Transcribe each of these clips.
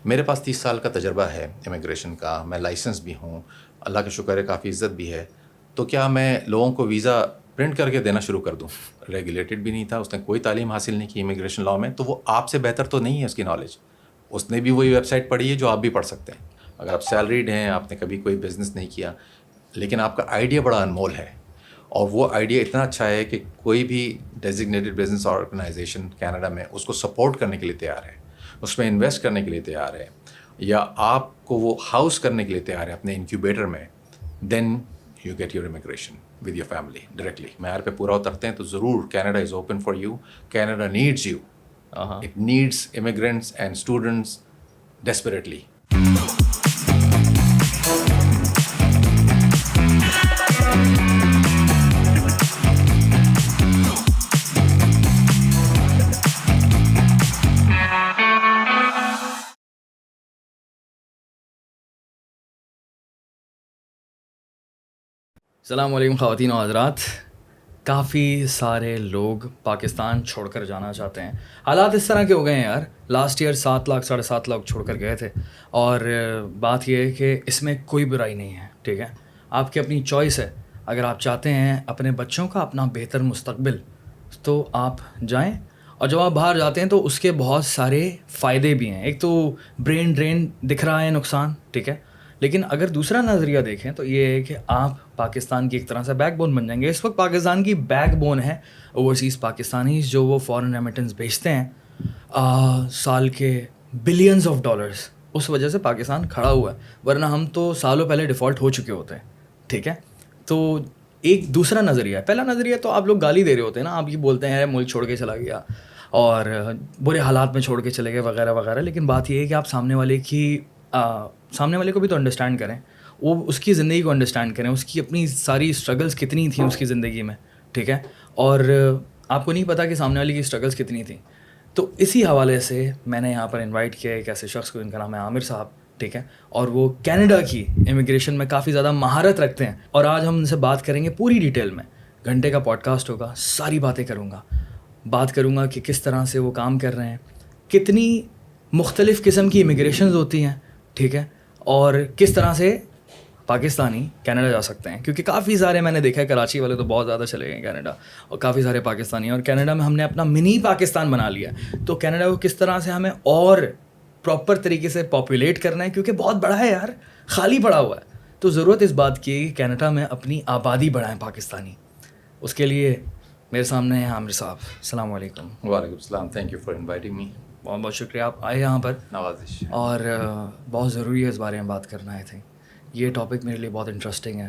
میرے پاس 30 سال کا تجربہ ہے امیگریشن کا، میں لائسنس بھی ہوں، اللہ کا شکر ہے کافی عزت بھی ہے. تو کیا میں لوگوں کو ویزا پرنٹ کر کے دینا شروع کر دوں؟ ریگولیٹڈ بھی نہیں تھا، اس نے کوئی تعلیم حاصل نہیں کی امیگریشن لاء میں، تو وہ آپ سے بہتر تو نہیں ہے اس کی نالج. اس نے بھی وہی ویب سائٹ پڑھی ہے جو آپ بھی پڑھ سکتے ہیں. اگر آپ سیلریڈ ہیں، آپ نے کبھی کوئی بزنس نہیں کیا، لیکن آپ کا آئیڈیا بڑا انمول ہے، اور وہ آئیڈیا اتنا اچھا ہے کہ کوئی بھی ڈیزگنیٹڈ بزنس آرگنائزیشن کینیڈا میں اس کو سپورٹ کرنے کے لیے تیار ہے، اس میں انویسٹ کرنے کے لیے تیار ہے، یا آپ کو وہ ہاؤس کرنے کے لیے تیار ہے اپنے انکیوبیٹر میں، then you get your immigration with your family directly. معیار پہ پورا اترتے ہیں تو ضرور Canada is open for you. Canada needs you. It needs immigrants and students desperately. السلام علیکم خواتین و حضرات. کافی سارے لوگ پاکستان چھوڑ کر جانا چاہتے ہیں. حالات اس طرح کے ہو گئے ہیں یار. لاسٹ ایئر 7 لاکھ 7.5 لاکھ چھوڑ کر گئے تھے. اور بات یہ ہے کہ اس میں کوئی برائی نہیں ہے, ٹھیک ہے, آپ کی اپنی چوائس ہے. اگر آپ چاہتے ہیں اپنے بچوں کا اپنا بہتر مستقبل تو آپ جائیں, اور جب آپ باہر جاتے ہیں تو اس کے بہت سارے فائدے بھی ہیں. ایک تو برین ڈرین دکھ رہا ہے نقصان, ٹھیک ہے, لیکن اگر دوسرا نظریہ دیکھیں تو یہ ہے کہ آپ پاکستان کی ایک طرح سے بیک بون بن جائیں گے. اس وقت پاکستان کی بیک بون ہے اوورسیز پاکستانیز جو وہ فارن ریمیٹنس بھیجتے ہیں سال کے بلینز آف ڈالرز. اس وجہ سے پاکستان کھڑا ہوا ہے, ورنہ ہم تو سالوں پہلے ڈیفالٹ ہو چکے ہوتے ہیں, ٹھیک ہے. تو ایک دوسرا نظریہ ہے. پہلا نظریہ تو آپ لوگ گالی دے رہے ہوتے ہیں نا, آپ یہ بولتے ہیں ملک چھوڑ کے چلا گیا اور برے حالات میں چھوڑ کے چلے گئے وغیرہ وغیرہ. لیکن بات یہ ہے کہ آپ سامنے والے کو بھی تو انڈرسٹینڈ کریں, وہ اس کی زندگی کو انڈرسٹینڈ کریں, اس کی اپنی ساری اسٹرگلس کتنی تھیں اس کی زندگی میں, ٹھیک ہے, اور آپ کو نہیں پتہ کہ سامنے والی کی اسٹرگلس کتنی تھیں. تو اسی حوالے سے میں نے یہاں پر انوائٹ کیا ایک ایسے شخص کو, ان کا نام ہے عامر صاحب, ٹھیک ہے, اور وہ کینیڈا کی امیگریشن میں کافی زیادہ مہارت رکھتے ہیں. اور آج ہم ان سے بات کریں گے پوری ڈیٹیل میں. گھنٹے کا پوڈ کاسٹ ہوگا, ساری باتیں کروں گا, بات کروں گا کہ کس طرح سے وہ کام کر رہے ہیں, کتنی مختلف قسم کی امیگریشنز ہوتی ہیں, ٹھیک ہے, اور کس طرح سے پاکستانی کینیڈا جا سکتے ہیں. کیونکہ کافی سارے میں نے دیکھا ہے, کراچی والے تو بہت زیادہ چلے گئے کینیڈا, اور کافی سارے پاکستانی ہیں, اور کینیڈا میں ہم نے اپنا منی پاکستان بنا لیا. تو کینیڈا کو کس طرح سے ہمیں اور پراپر طریقے سے پاپولیٹ کرنا ہے, کیونکہ بہت بڑا ہے یار, خالی پڑا ہوا ہے. تو ضرورت اس بات کی کہ کینیڈا میں اپنی آبادی بڑھائیں پاکستانی. اس کے لیے میرے سامنے ہیں عامر صاحب. السلام علیکم. وعلیکم السلام. Thank you for inviting me. بہت بہت شکریہ آپ آئے یہاں پر. نوازش. اور بہت ضروری ہے اس بارے میں بات کرنا ہے. یہ ٹاپک میرے لیے بہت انٹرسٹنگ ہے.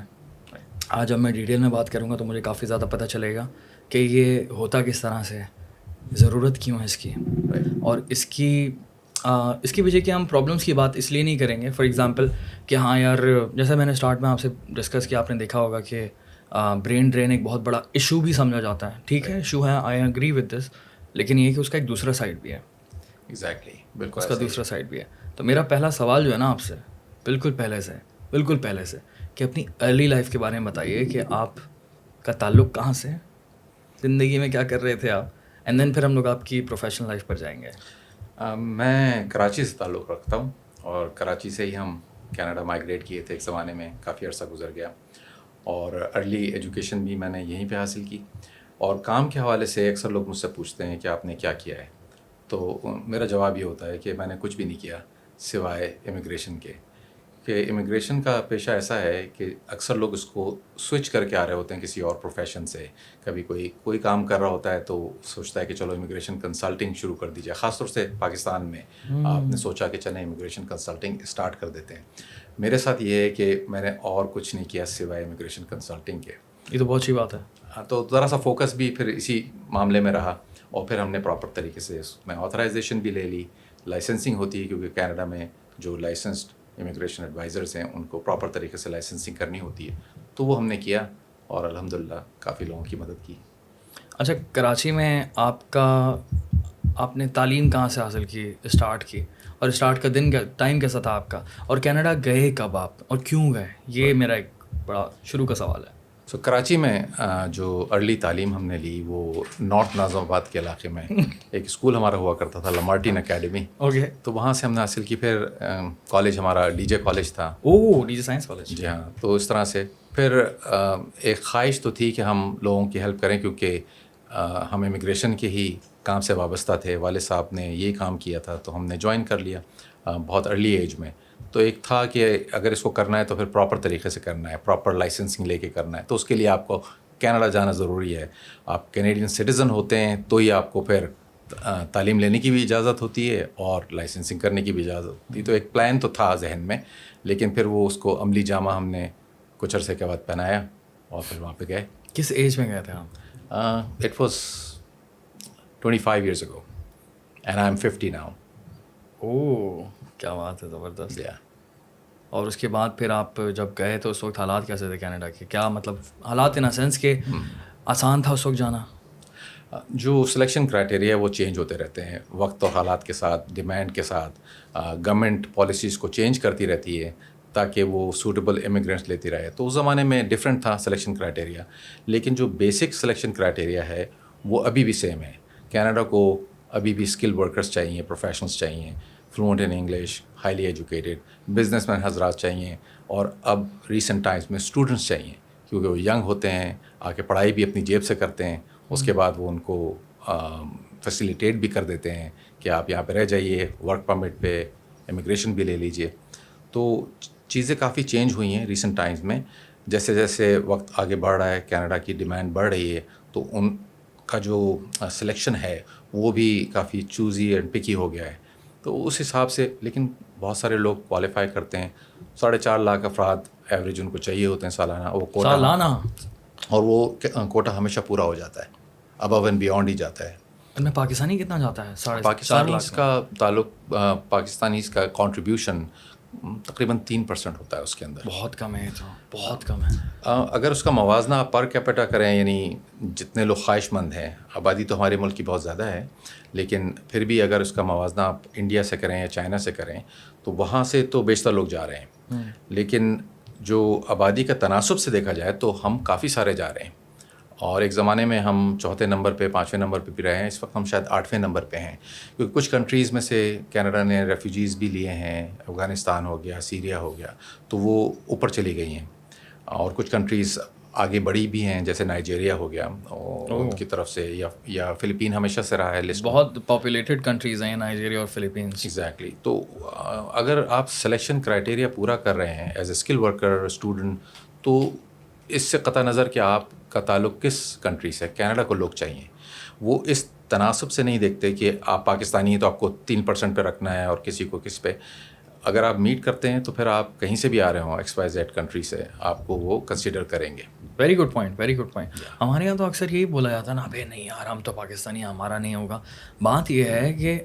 آج جب میں ڈیٹیل میں بات کروں گا تو مجھے کافی زیادہ پتہ چلے گا کہ یہ ہوتا کس طرح سے ہے, ضرورت کیوں ہے اس کی, اور اس کی وجہ کہ ہم پرابلمس کی بات اس لیے نہیں کریں گے. فار ایگزامپل کہ ہاں یار, جیسے میں نے اسٹارٹ میں آپ سے ڈسکس کیا, آپ نے دیکھا ہوگا کہ برین ڈرین ایک بہت بڑا ایشو بھی سمجھا جاتا ہے. ٹھیک ہے, ایشو ہے, آئی ایگری ود دس, لیکن یہ کہ اس کا ایک دوسرا سائڈ بھی ہے. ایگزیکٹلی, بالکل اس کا دوسرا سائڈ بھی ہے. تو میرا پہلا سوال جو ہے نا آپ سے, بالکل پہلے سے کہ اپنی ارلی لائف کے بارے میں بتائیے کہ آپ کا تعلق کہاں سے, زندگی میں کیا کر رہے تھے آپ, اینڈ دین پھر ہم لوگ آپ کی پروفیشنل لائف پر جائیں گے. میں کراچی سے تعلق رکھتا ہوں, اور کراچی سے ہی ہم کینیڈا مائگریٹ کیے تھے ایک زمانے میں, کافی عرصہ گزر گیا, اور ارلی ایجوکیشن بھی میں نے یہیں پہ حاصل کی. اور کام کے حوالے سے اکثر لوگ مجھ سے پوچھتے ہیں کہ آپ نے کیا کیا ہے, تو میرا جواب یہ ہوتا ہے کہ میں نے کچھ بھی نہیں کیا سوائے امیگریشن کے. کہ امیگریشن کا پیشہ ایسا ہے کہ اکثر لوگ اس کو سوئچ کر کے آ رہے ہوتے ہیں کسی اور پروفیشن سے. کبھی کوئی کام کر رہا ہوتا ہے تو سوچتا ہے کہ چلو امیگریشن کنسلٹنگ شروع کر دیجیے. خاص طور سے پاکستان میں آپ نے سوچا کہ چلیں امیگریشن کنسلٹنگ اسٹارٹ کر دیتے ہیں. میرے ساتھ یہ ہے کہ میں نے اور کچھ نہیں کیا سوائے امیگریشن کنسلٹنگ کے. یہ تو بہت اچھی بات ہے. تو ذرا سا فوکس بھی پھر اسی معاملے میں رہا, اور پھر ہم نے پراپر طریقے سے اس میں آتھرائزیشن بھی لے لی. لائسنسنگ ہوتی ہے کیونکہ کینیڈا میں جو لائسنسڈ امیگریشن ایڈوائزرز ہیں ان کو پراپر طریقے سے لائسنسنگ کرنی ہوتی ہے, تو وہ ہم نے کیا, اور الحمدللہ کافی لوگوں کی مدد کی. اچھا, کراچی میں آپ نے تعلیم کہاں سے حاصل کی, اسٹارٹ کی, اور اسٹارٹ کا ٹائم کیسا تھا آپ کا, اور کینیڈا گئے کب آپ اور کیوں گئے, یہ میرا ایک بڑا شروع کا سوال ہے. سو کراچی میں جو ارلی تعلیم ہم نے لی وہ نارتھ ناظم آباد کے علاقے میں ایک اسکول ہمارا ہوا کرتا تھا لامارٹین اکیڈمی. اوکے. تو وہاں سے ہم نے حاصل کی. پھر کالج ہمارا ڈی جے کالج تھا. اوہ ڈی جے سائنس کالج. جی ہاں. تو اس طرح سے پھر ایک خواہش تو تھی کہ ہم لوگوں کی ہیلپ کریں کیونکہ ہم امیگریشن کے ہی کام سے وابستہ تھے. والد صاحب نے یہی کام کیا تھا تو ہم نے جوائن کر لیا بہت ارلی ایج میں. تو ایک تھا کہ اگر اس کو کرنا ہے تو پھر پراپر طریقے سے کرنا ہے, پراپر لائسنسنگ لے کے کرنا ہے. تو اس کے لیے آپ کو کینیڈا جانا ضروری ہے. آپ کینیڈین سٹیزن ہوتے ہیں تو ہی آپ کو پھر تعلیم لینے کی بھی اجازت ہوتی ہے اور لائسنسنگ کرنے کی بھی اجازت ہوتی ہے. تو ایک پلان تو تھا ذہن میں, لیکن پھر وہ اس کو عملی جامہ ہم نے کچھ عرصے کے بعد پہنایا اور پھر وہاں پہ گئے. کس ایج میں گئے تھے آپ؟ It was 25 years ago and I'm 50 now. اوہ کیا بات ہے, زبردست. Yeah. اور اس کے بعد پھر آپ جب گئے تو اس وقت حالات کیسے تھے کینیڈا کے؟ کیا مطلب حالات ان سینس کہ آسان تھا اس وقت جانا؟ جو سلیکشن کرائٹیریا وہ چینج ہوتے رہتے ہیں وقت اور حالات کے ساتھ, ڈیمانڈ کے ساتھ. گورنمنٹ پالیسیز کو چینج کرتی رہتی ہے تاکہ وہ سوٹیبل امیگرینٹس لیتی رہے. تو اس زمانے میں ڈفرینٹ تھا سلیکشن کرائٹیریا, لیکن جو بیسک سلیکشن کرائٹیریا ہے وہ ابھی بھی سیم ہے. کینیڈا کو ابھی بھی اسکل ورکرز چاہیے, پروفیشنلز چاہیے, fluent in English, highly educated business man حضرات چاہیے, اور اب ریسنٹ ٹائمس میں اسٹوڈنٹس چاہیے کیونکہ وہ ینگ ہوتے ہیں, آ کے پڑھائی بھی اپنی جیب سے کرتے ہیں. اس کے بعد وہ ان کو فیسیلیٹیٹ بھی کر دیتے ہیں کہ آپ یہاں پہ رہ جائیے, ورک پرمٹ پہ امیگریشن بھی لے لیجئے. تو چیزیں کافی چینج ہوئی ہیں ریسنٹ ٹائمز میں. جیسے جیسے وقت آگے بڑھ رہا ہے, کینیڈا کی ڈیمانڈ بڑھ رہی ہے, تو ان کا جو سلیکشن ہے وہ بھی کافی چوزی اینڈ پکی ہو گیا ہے. تو اس حساب سے, لیکن بہت سارے لوگ کوالیفائی کرتے ہیں. 4.5 لاکھ افراد ایوریج ان کو چاہیے ہوتے ہیں سالانہ. وہ کوٹا سالانہ, اور وہ کوٹا ہمیشہ پورا ہو جاتا ہے, ابو اینڈ بیونڈ ہی جاتا ہے. ان میں پاکستانی کتنا جاتا ہے؟ 4.5 پاکستانیز کا تعلق, پاکستانیز کا کنٹریبیوشن تقریباً 3% ہوتا ہے اس کے اندر. بہت کم ہے, تو بہت کم ہے. اگر اس کا موازنہ آپ پر کیپیٹا کریں, یعنی جتنے لوگ خواہش مند ہیں, آبادی تو ہمارے ملک کی بہت زیادہ ہے, لیکن پھر بھی اگر اس کا موازنہ آپ انڈیا سے کریں یا چائنا سے کریں تو وہاں سے تو بیشتر لوگ جا رہے ہیں. لیکن جو آبادی کا تناسب سے دیکھا جائے تو ہم کافی سارے جا رہے ہیں. اور ایک زمانے میں ہم 4تھے نمبر پہ, 5ویں نمبر پہ بھی رہے ہیں. اس وقت ہم شاید 8ویں نمبر پہ ہیں, کیونکہ کچھ کنٹریز میں سے کینیڈا نے ریفیوجیز بھی لیے ہیں. افغانستان ہو گیا, سیریا ہو گیا, تو وہ اوپر چلی گئی ہیں. اور کچھ کنٹریز آگے بڑھی بھی ہیں, جیسے نائجیریا ہو گیا, اور ان کی طرف سے, یا فلپین ہمیشہ سے رہا ہے لسٹ. بہت پاپولیٹڈ کنٹریز ہیں نائجیریا اور فلپینس. ایگزیکٹلی. تو اگر آپ سلیکشن کرائٹیریا پورا کر رہے ہیں as a skill worker, student, تو اس سے قطع نظر کہ آپ کا تعلق کس کنٹری سے, کینیڈا کو لوگ چاہیے. وہ اس تناسب سے نہیں دیکھتے کہ آپ پاکستانی ہیں تو آپ کو 3% پہ رکھنا ہے اور کسی کو کس پہ. اگر آپ میٹ کرتے ہیں تو پھر آپ کہیں سے بھی آ رہے ہوں XYZ کنٹری سے, آپ کو وہ کنسیڈر کریں گے. Very good point, very good point. ہمارے یہاں تو اکثر یہی بولا جاتا ہے نا, ابے نہیں یار ہم تو پاکستانی, ہمارا نہیں ہوگا. بات یہ ہے کہ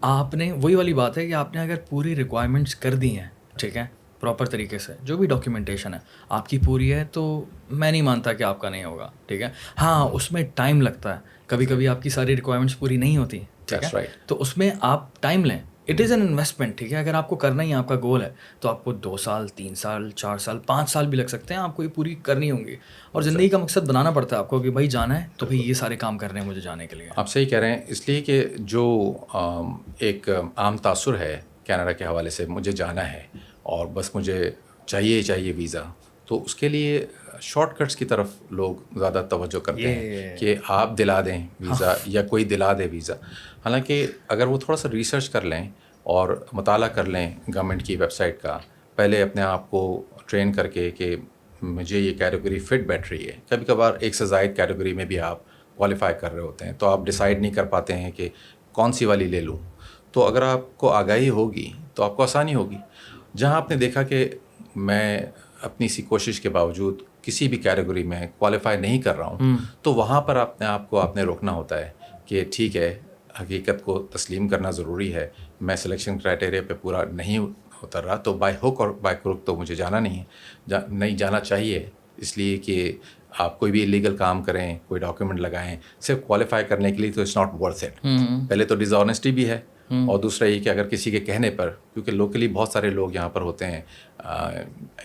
آپ نے, وہی والی بات ہے کہ آپ نے اگر پوری ریکوائرمنٹس کر دی ہیں, ٹھیک ہے, پراپر طریقے سے جو بھی ڈاکیومنٹیشن ہے آپ کی پوری ہے, تو میں نہیں مانتا کہ آپ کا نہیں ہوگا. ٹھیک ہے, ہاں اس میں ٹائم لگتا ہے, کبھی کبھی آپ کی ساری ریکوائرمنٹس پوری نہیں ہوتی. ٹھیک ہے, تو اس میں آپ ٹائم لیں. It is an investment. ٹھیک ہے, اگر آپ کو کرنا ہی, آپ کا گول ہے, تو آپ کو 2 سال, 3 سال, 4 سال, 5 سال بھی لگ سکتے ہیں. آپ کو یہ پوری کرنی ہوں گی, اور زندگی کا مقصد بنانا پڑتا ہے آپ کو کہ بھائی جانا ہے تو بھائی یہ سارے کام کرنے ہیں مجھے جانے کے لیے. آپ صحیح کہہ رہے ہیں, اس لیے کہ جو ایک عام تاثر ہے کینیڈا کے حوالے سے, مجھے جانا ہے اور بس مجھے چاہیے ویزا, تو اس کے لیے شارٹ کٹس کی طرف لوگ زیادہ توجہ کرتے ہیں کہ آپ دلا دیں ویزا یا کوئی دلا دے ویزا. حالانکہ اگر وہ تھوڑا سا ریسرچ کر لیں اور مطالعہ کر لیں گورنمنٹ کی ویب سائٹ کا, پہلے اپنے آپ کو ٹرین کر کے کہ مجھے یہ کیٹیگری فٹ بیٹھ رہی ہے. کبھی کبھار ایک سے زائد کیٹیگری میں بھی آپ کوالیفائی کر رہے ہوتے ہیں, تو آپ ڈیسائیڈ نہیں کر پاتے ہیں کہ کون سی والی لے لوں. تو اگر آپ کو آگاہی ہوگی تو آپ کو آسانی ہوگی. جہاں آپ نے دیکھا کہ میں اپنی سی کوشش کے باوجود کسی بھی کیٹیگری میں کوالیفائی نہیں کر رہا ہوں, تو وہاں پر اپنے آپ کو آپ نے روکنا ہوتا ہے کہ ٹھیک ہے, حقیقت کو تسلیم کرنا ضروری ہے. میں سلیکشن کرائٹیریا پہ پورا نہیں اتر رہا, تو بائی ہک اور بائی کروک تو مجھے جانا نہیں ہے, نہیں جانا چاہیے. اس لیے کہ آپ کوئی بھی الیگل کام کریں, کوئی ڈاکیومنٹ لگائیں صرف کوالیفائی کرنے کے لیے, تو اٹس ناٹ ورتھ اٹ. پہلے تو ڈس آنیسٹی بھی ہے, اور دوسرا یہ کہ اگر کسی کے کہنے پر، کیونکہ لوکلی بہت سارے لوگ یہاں پر ہوتے ہیں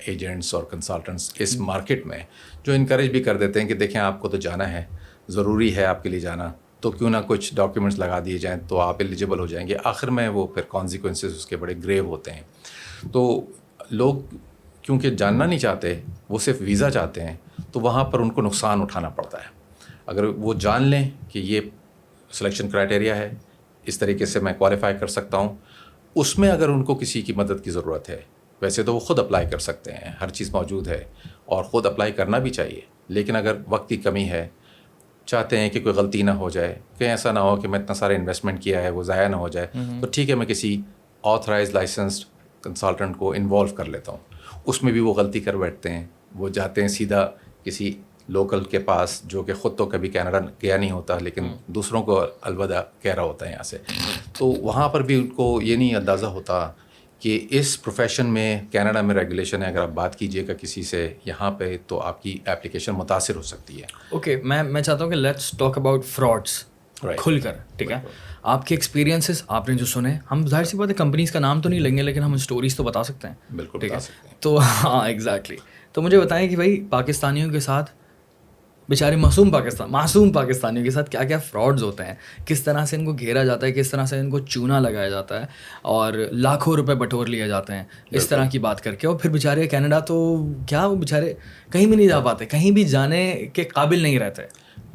ایجنٹس اور کنسلٹنٹس اس مارکیٹ میں، جو انکریج بھی کر دیتے ہیں کہ دیکھیں آپ کو تو جانا ہے، ضروری ہے آپ کے لیے جانا، تو کیوں نہ کچھ ڈاکیومنٹس لگا دیے جائیں تو آپ ایلیجیبل ہو جائیں گے. آخر میں وہ پھر کانسیکوینسز اس کے بڑے گریو ہوتے ہیں. تو لوگ کیونکہ جاننا نہیں چاہتے، وہ صرف ویزا چاہتے ہیں، تو وہاں پر ان کو نقصان اٹھانا پڑتا ہے. اگر وہ جان لیں کہ یہ سلیکشن کرائٹیریا ہے، اس طریقے سے میں کوالیفائی کر سکتا ہوں، اس میں اگر ان کو کسی کی مدد کی ضرورت ہے، ویسے تو وہ خود اپلائی کر سکتے ہیں، ہر چیز موجود ہے اور خود اپلائی کرنا بھی چاہیے. لیکن اگر وقت کی کمی ہے، چاہتے ہیں کہ کوئی غلطی نہ ہو جائے، کہیں ایسا نہ ہو کہ میں اتنا سارا انویسٹمنٹ کیا ہے وہ ضائع نہ ہو جائے، تو ٹھیک ہے میں کسی آتھرائز لائسنسڈ کنسلٹنٹ کو انوالو کر لیتا ہوں. اس میں بھی وہ غلطی کر بیٹھتے ہیں، وہ جاتے ہیں سیدھا کسی لوکل کے پاس جو کہ خود تو کبھی کینیڈا گیا نہیں ہوتا لیکن دوسروں کو الوداع کہہ رہا ہوتا ہے یہاں سے. تو وہاں پر بھی ان کو یہ نہیں اندازہ ہوتا کہ اس پروفیشن میں کینیڈا میں ریگولیشن ہے، اگر آپ بات کیجئے گا کسی سے یہاں پہ تو آپ کی اپلیکیشن متاثر ہو سکتی ہے. اوکے، میں چاہتا ہوں کہ لیٹس ٹاک اباؤٹ فراڈس کھل کر، ٹھیک ہے؟ آپ کے ایکسپیرینسز آپ نے جو سنے، ہم ظاہر سی بات ہے کمپنیز کا نام تو نہیں لیں گے لیکن ہم اسٹوریز تو بتا سکتے ہیں. بالکل ٹھیک بتا ہے، سکتے ہیں. تو ہاں ایگزیکٹلی. تو مجھے بتائیں کہ بھائی پاکستانیوں کے ساتھ، بیچارے معصوم پاکستانیوں کے ساتھ کیا کیا فراڈز ہوتے ہیں، کس طرح سے ان کو گھیرا جاتا ہے، کس طرح سے ان کو چونا لگایا جاتا ہے اور لاکھوں روپے بٹور لیے جاتے ہیں اس طرح کی بات کر کے. اور پھر بیچارے کینیڈا تو کیا، وہ بیچارے کہیں بھی نہیں جا پاتے، کہیں بھی جانے کے قابل نہیں رہتے.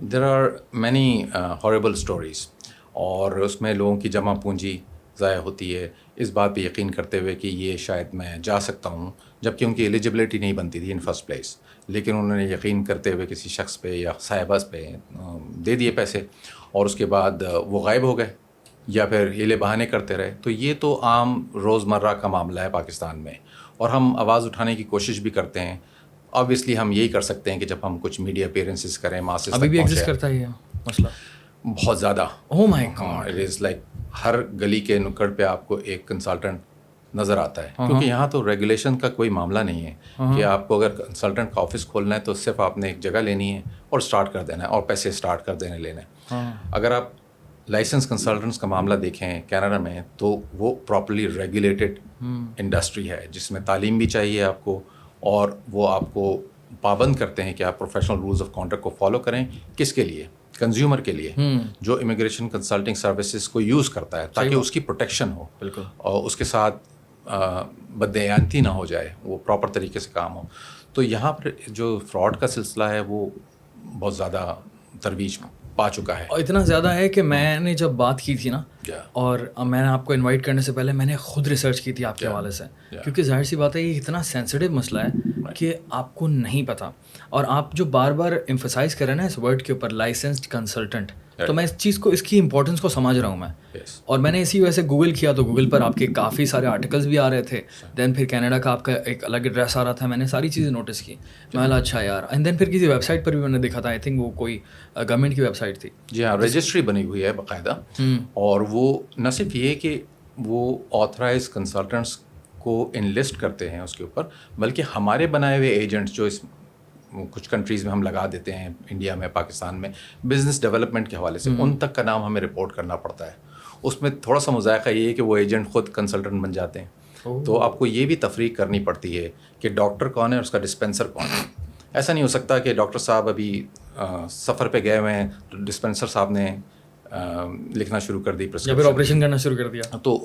دیر آر مینی ہارریبل اسٹوریز، اور اس میں لوگوں کی جمع پونجی ضائع ہوتی ہے اس بات پہ یقین کرتے ہوئے کہ یہ شاید میں جا سکتا ہوں، جبکہ ان کی ایلیجبلٹی نہیں بنتی تھی ان فرسٹ پلیس، لیکن انہوں نے یقین کرتے ہوئے کسی شخص پہ یا صاحبہ پہ دے دیے پیسے، اور اس کے بعد وہ غائب ہو گئے یا پھر ہیلے بہانے کرتے رہے. تو یہ تو عام روزمرہ کا معاملہ ہے پاکستان میں، اور ہم آواز اٹھانے کی کوشش بھی کرتے ہیں. آبویسلی ہم یہی کر سکتے ہیں کہ جب ہم کچھ میڈیا اپیرنسز کریں، ماسز ابھی بھی ایگزسٹ کرتا ہے یہ مسئلہ بہت زیادہ. اوہ مائی گاڈ. اٹ از لائک ہر گلی کے نکڑ پہ آپ کو ایک کنسلٹنٹ نظر آتا ہے، کیونکہ یہاں تو ریگولیشن کا کوئی معاملہ نہیں ہے کہ آپ کو اگر کنسلٹنٹ کا آفس کھولنا ہے تو صرف آپ نے ایک جگہ لینی ہے اور اسٹارٹ کر دینا ہے اور پیسے اسٹارٹ کر دینے لینے. اگر آپ لائسنس کنسلٹنٹس کا معاملہ دیکھیں کینیڈا میں تو وہ پراپرلی ریگولیٹڈ انڈسٹری ہے جس میں تعلیم بھی چاہیے آپ کو، اور وہ آپ کو پابند کرتے ہیں کہ آپ پروفیشنل رولز آف کانڈکٹ کو فالو کریں. کس کے لیے؟ کنزیومر کے لیے، جو امیگریشن کنسلٹنگ سروسز کو یوز کرتا ہے، تاکہ اس کی پروٹیکشن ہو، بالکل، اور اس کے ساتھ بددیانتی نہ ہو جائے، وہ پراپر طریقے سے کام ہو. تو یہاں پر جو فراڈ کا سلسلہ ہے وہ بہت زیادہ ترویج پا چکا ہے. اور اتنا زیادہ ہے کہ میں نے جب بات کی تھی نا، اور میں نے آپ کو انوائٹ کرنے سے پہلے میں نے خود ریسرچ کی تھی آپ کے حوالے سے، کیونکہ ظاہر سی بات ہے یہ اتنا سینسٹیو مسئلہ ہے کہ آپ کو نہیں پتہ. اور آپ جو بار بار ایمفسائز کر رہے ہیں نا اس ورڈ کے اوپر، لائسنسڈ کنسلٹنٹ، تو میں اس چیز کو، اس کی امپورٹنس کو سمجھ رہا ہوں میں. اور میں نے اسی وجہ سے گوگل کیا تو گوگل پر آپ کے کافی سارے آرٹیکلس بھی آ رہے تھے. دین پھر کینیڈا کا آپ کا ایک الگ ایڈریس آ رہا تھا، میں نے ساری چیزیں نوٹس کی. میں بولا اچھا یار. اینڈ دین پھر کسی ویب سائٹ پر بھی میں نے دیکھا تھا، آئی تھنک وہ کوئی گورنمنٹ کی ویب سائٹ تھی. جی ہاں، رجسٹری بنی ہوئی ہے باقاعدہ، اور وہ نہ صرف یہ کہ وہ آتھرائز کنسلٹنٹس کو انلسٹ کرتے ہیں اس کے اوپر، بلکہ ہمارے بنائے ہوئے ایجنٹس جو اس کچھ کنٹریز میں ہم لگا دیتے ہیں، انڈیا میں، پاکستان میں، بزنس ڈیولپمنٹ کے حوالے سے ان تک کا نام ہمیں رپورٹ کرنا پڑتا ہے. اس میں تھوڑا سا مذائقہ یہ ہے کہ وہ ایجنٹ خود کنسلٹنٹ بن جاتے ہیں، تو آپ کو یہ بھی تفریق کرنی پڑتی ہے کہ ڈاکٹر کون ہے اور اس کا ڈسپینسر کون ہے. ایسا نہیں ہو سکتا کہ ڈاکٹر صاحب ابھی سفر پہ گئے ہوئے ہیں تو ڈسپینسر صاحب نے لکھنا شروع کر دی، یا پھر آپریشن کرنا شروع کر دیا. تو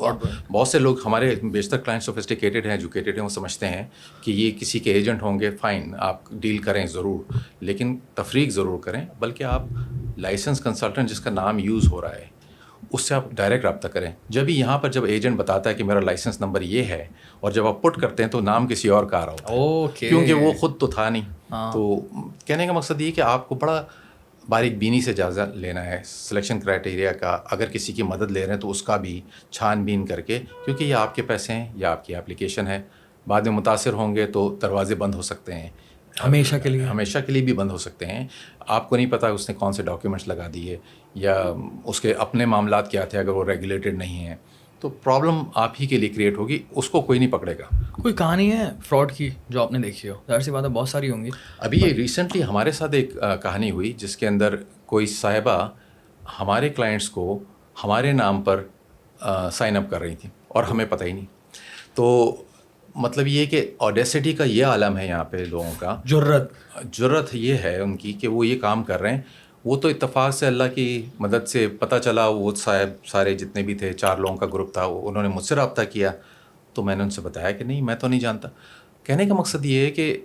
بہت سے لوگ، ہمارے بیشتر کلائنٹ سوفسٹیکیٹڈ ہیں، ایجوکیٹڈ ہیں، وہ سمجھتے ہیں کہ یہ کسی کے ایجنٹ ہوں گے، فائن آپ ڈیل کریں ضرور، لیکن تفریق ضرور کریں. بلکہ آپ لائسنس کنسلٹنٹ جس کا نام یوز ہو رہا ہے اس سے آپ ڈائریکٹ رابطہ کریں. جب یہاں پر جب ایجنٹ بتاتا ہے کہ میرا لائسنس نمبر یہ ہے، اور جب آپ پٹ کرتے ہیں تو نام کسی اور کا آ رہا ہوتا ہے، کیونکہ وہ خود تو تھا نہیں. تو کہنے کا مقصد یہ کہ آپ کو بڑا باریک بینی سے جائزہ لینا ہے سلیکشن کرائٹیریا کا. اگر کسی کی مدد لے رہے ہیں تو اس کا بھی چھان بین کر کے، کیونکہ یہ آپ کے پیسے ہیں یا آپ کی اپلیکیشن ہے. بعد میں متاثر ہوں گے تو دروازے بند ہو سکتے ہیں، ہمیشہ کے لیے بھی بند ہو سکتے ہیں. آپ کو نہیں پتہ اس نے کون سے ڈاکیومنٹس لگا دیے یا اس کے اپنے معاملات کیا تھے، اگر وہ ریگولیٹڈ نہیں ہیں تو پرابلم آپ ہی کے لیے کریٹ ہوگی، اس کو کوئی نہیں پکڑے گا. کوئی کہانی ہے فراڈ کی جو آپ نے دیکھی ہو؟ ظاہر سی بات ہے بہت ساری ہوں گی. ابھی یہ ریسنٹلی ہمارے ساتھ ایک کہانی ہوئی جس کے اندر کوئی صاحبہ ہمارے کلائنٹس کو ہمارے نام پر سائن اپ کر رہی تھیں اور ہمیں پتہ ہی نہیں. تو مطلب یہ کہ آڈیسٹی کا یہ عالم ہے یہاں پہ لوگوں کا, جرت یہ ہے ان کی کہ وہ یہ کام کر رہے ہیں. وہ تو اتفاق سے اللہ کی مدد سے پتہ چلا, وہ صاحب سارے جتنے بھی تھے 4 لوگوں کا گروپ تھا, انہوں نے مجھ سے رابطہ کیا تو میں نے ان سے بتایا کہ نہیں میں تو نہیں جانتا. کہنے کا مقصد یہ ہے کہ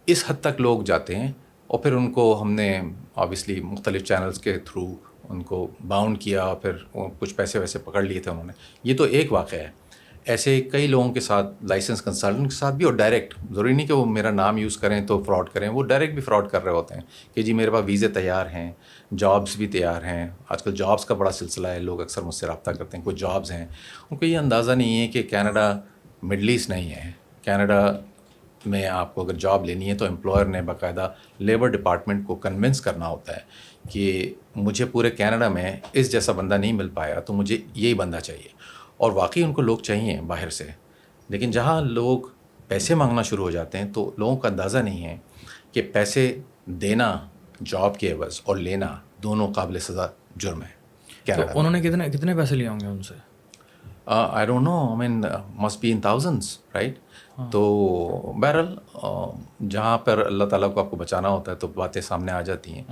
اس حد تک لوگ جاتے ہیں, اور پھر ان کو ہم نے آبویسلی مختلف چینلز کے تھرو ان کو باؤنڈ کیا, پھر کچھ پیسے ویسے پکڑ لیے تھے انہوں نے. یہ تو ایک واقعہ ہے. ایسے کئی لوگوں کے ساتھ, لائسنس کنسلٹنٹ کے ساتھ بھی, اور ڈائریکٹ ضروری نہیں کہ وہ میرا نام یوز کریں تو فراڈ کریں, وہ ڈائریکٹ بھی فراڈ کر رہے ہوتے ہیں کہ جی میرے پاس ویزے تیار ہیں, جابس بھی تیار ہیں. آج کل جابس کا بڑا سلسلہ ہے, لوگ اکثر مجھ سے رابطہ کرتے ہیں, کچھ جابس ہیں. ان کو یہ اندازہ نہیں ہے کہ کینیڈا مڈل ایسٹ نہیں ہے. کینیڈا میں آپ کو اگر جاب لینی ہے تو امپلائر نے باقاعدہ لیبر ڈپارٹمنٹ کو کنونس کرنا ہوتا ہے کہ مجھے پورے کینیڈا میں اس جیسا بندہ نہیں مل پایا تو مجھے یہی بندہ چاہیے. اور واقعی ان کو لوگ چاہیے باہر سے, لیکن جہاں لوگ پیسے مانگنا شروع ہو جاتے ہیں تو لوگوں کا اندازہ نہیں ہے کہ پیسے دینا جاب کے عوض اور لینا دونوں قابل سزا جرم ہے. تو انہوں نے کتنے پیسے لیے ہوں گے ان سے؟ I don't know, I mean must be in thousands, right. تو بہرحال جہاں پر اللہ تعالیٰ کو آپ کو بچانا ہوتا ہے تو باتیں سامنے آ جاتی ہیں.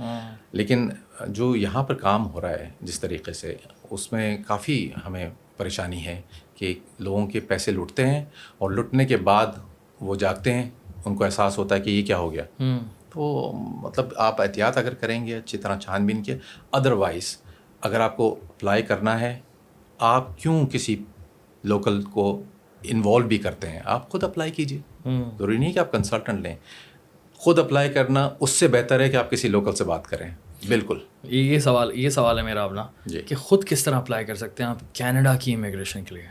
لیکن جو یہاں پر کام ہو رہا ہے جس طریقے سے, اس میں کافی ہمیں پریشانی ہے کہ لوگوں کے پیسے لوٹتے ہیں اور لوٹنے کے بعد وہ جاگتے ہیں, ان کو احساس ہوتا ہے کہ یہ کیا ہو گیا. تو مطلب آپ احتیاط اگر کریں گے, اچھی طرح چھان بین کے, ادروائز اگر آپ کو اپلائی کرنا ہے, آپ کیوں کسی لوکل کو انوالو بھی کرتے ہیں, آپ خود اپلائی کیجیے. ضروری نہیں کہ آپ کنسلٹنٹ لیں, خود اپلائی کرنا اس سے بہتر ہے کہ آپ کسی لوکل سے بات کریں. بالکل. یہ سوال ہے میرا اپنا کہ خود کس طرح اپلائی کر سکتے ہیں آپ کینیڈا کی امیگریشن کے لیے؟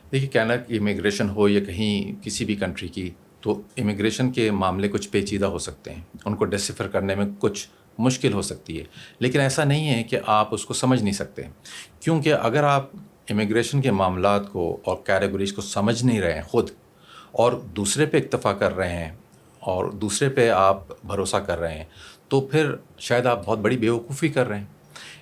دیکھیے کینیڈا کی امیگریشن ہو یا کہیں کسی بھی کنٹری کی, تو امیگریشن کے معاملے کچھ پیچیدہ ہو سکتے ہیں, ان کو ڈسیفر کرنے میں کچھ مشکل ہو سکتی ہے. لیکن ایسا نہیں ہے کہ آپ اس کو سمجھ نہیں سکتے, کیونکہ اگر آپ امیگریشن کے معاملات کو اور کیٹیگریز کو سمجھ نہیں رہے ہیں خود, اور دوسرے پہ اکتفا کر رہے ہیں اور دوسرے پہ آپ بھروسہ کر رہے ہیں, تو پھر شاید آپ بہت بڑی بیوقوفی کر رہے ہیں.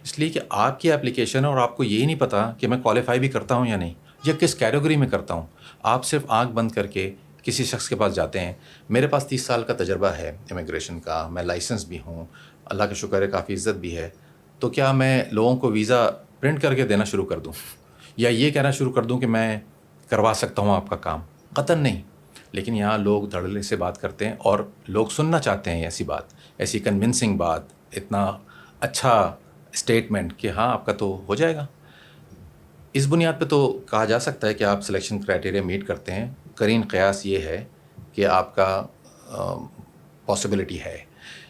اس لیے کہ آپ کی اپلیکیشن ہے اور آپ کو یہی نہیں پتہ کہ میں کوالیفائی بھی کرتا ہوں یا نہیں, یا کس کیٹیگری میں کرتا ہوں. آپ صرف آنکھ بند کر کے کسی شخص کے پاس جاتے ہیں. میرے پاس 30 سال کا تجربہ ہے امیگریشن کا, میں لائسنس بھی ہوں, اللہ کا شکر ہے کافی عزت بھی ہے. تو کیا میں لوگوں کو ویزا پرنٹ کر کے دینا شروع کر دوں, یا یہ کہنا شروع کر دوں کہ میں کروا سکتا ہوں آپ کا کام؟ قطعاً نہیں. لیکن یہاں لوگ دھڑلے سے بات کرتے ہیں اور لوگ سننا چاہتے ہیں ایسی بات, ایسی کنونسنگ بات, اتنا اچھا اسٹیٹمنٹ کہ ہاں آپ کا تو ہو جائے گا. اس بنیاد پہ تو کہا جا سکتا ہے کہ آپ سلیکشن کرائٹیریا میٹ کرتے ہیں. قرین قیاس یہ ہے کہ آپ کا پاسبلٹی ہے,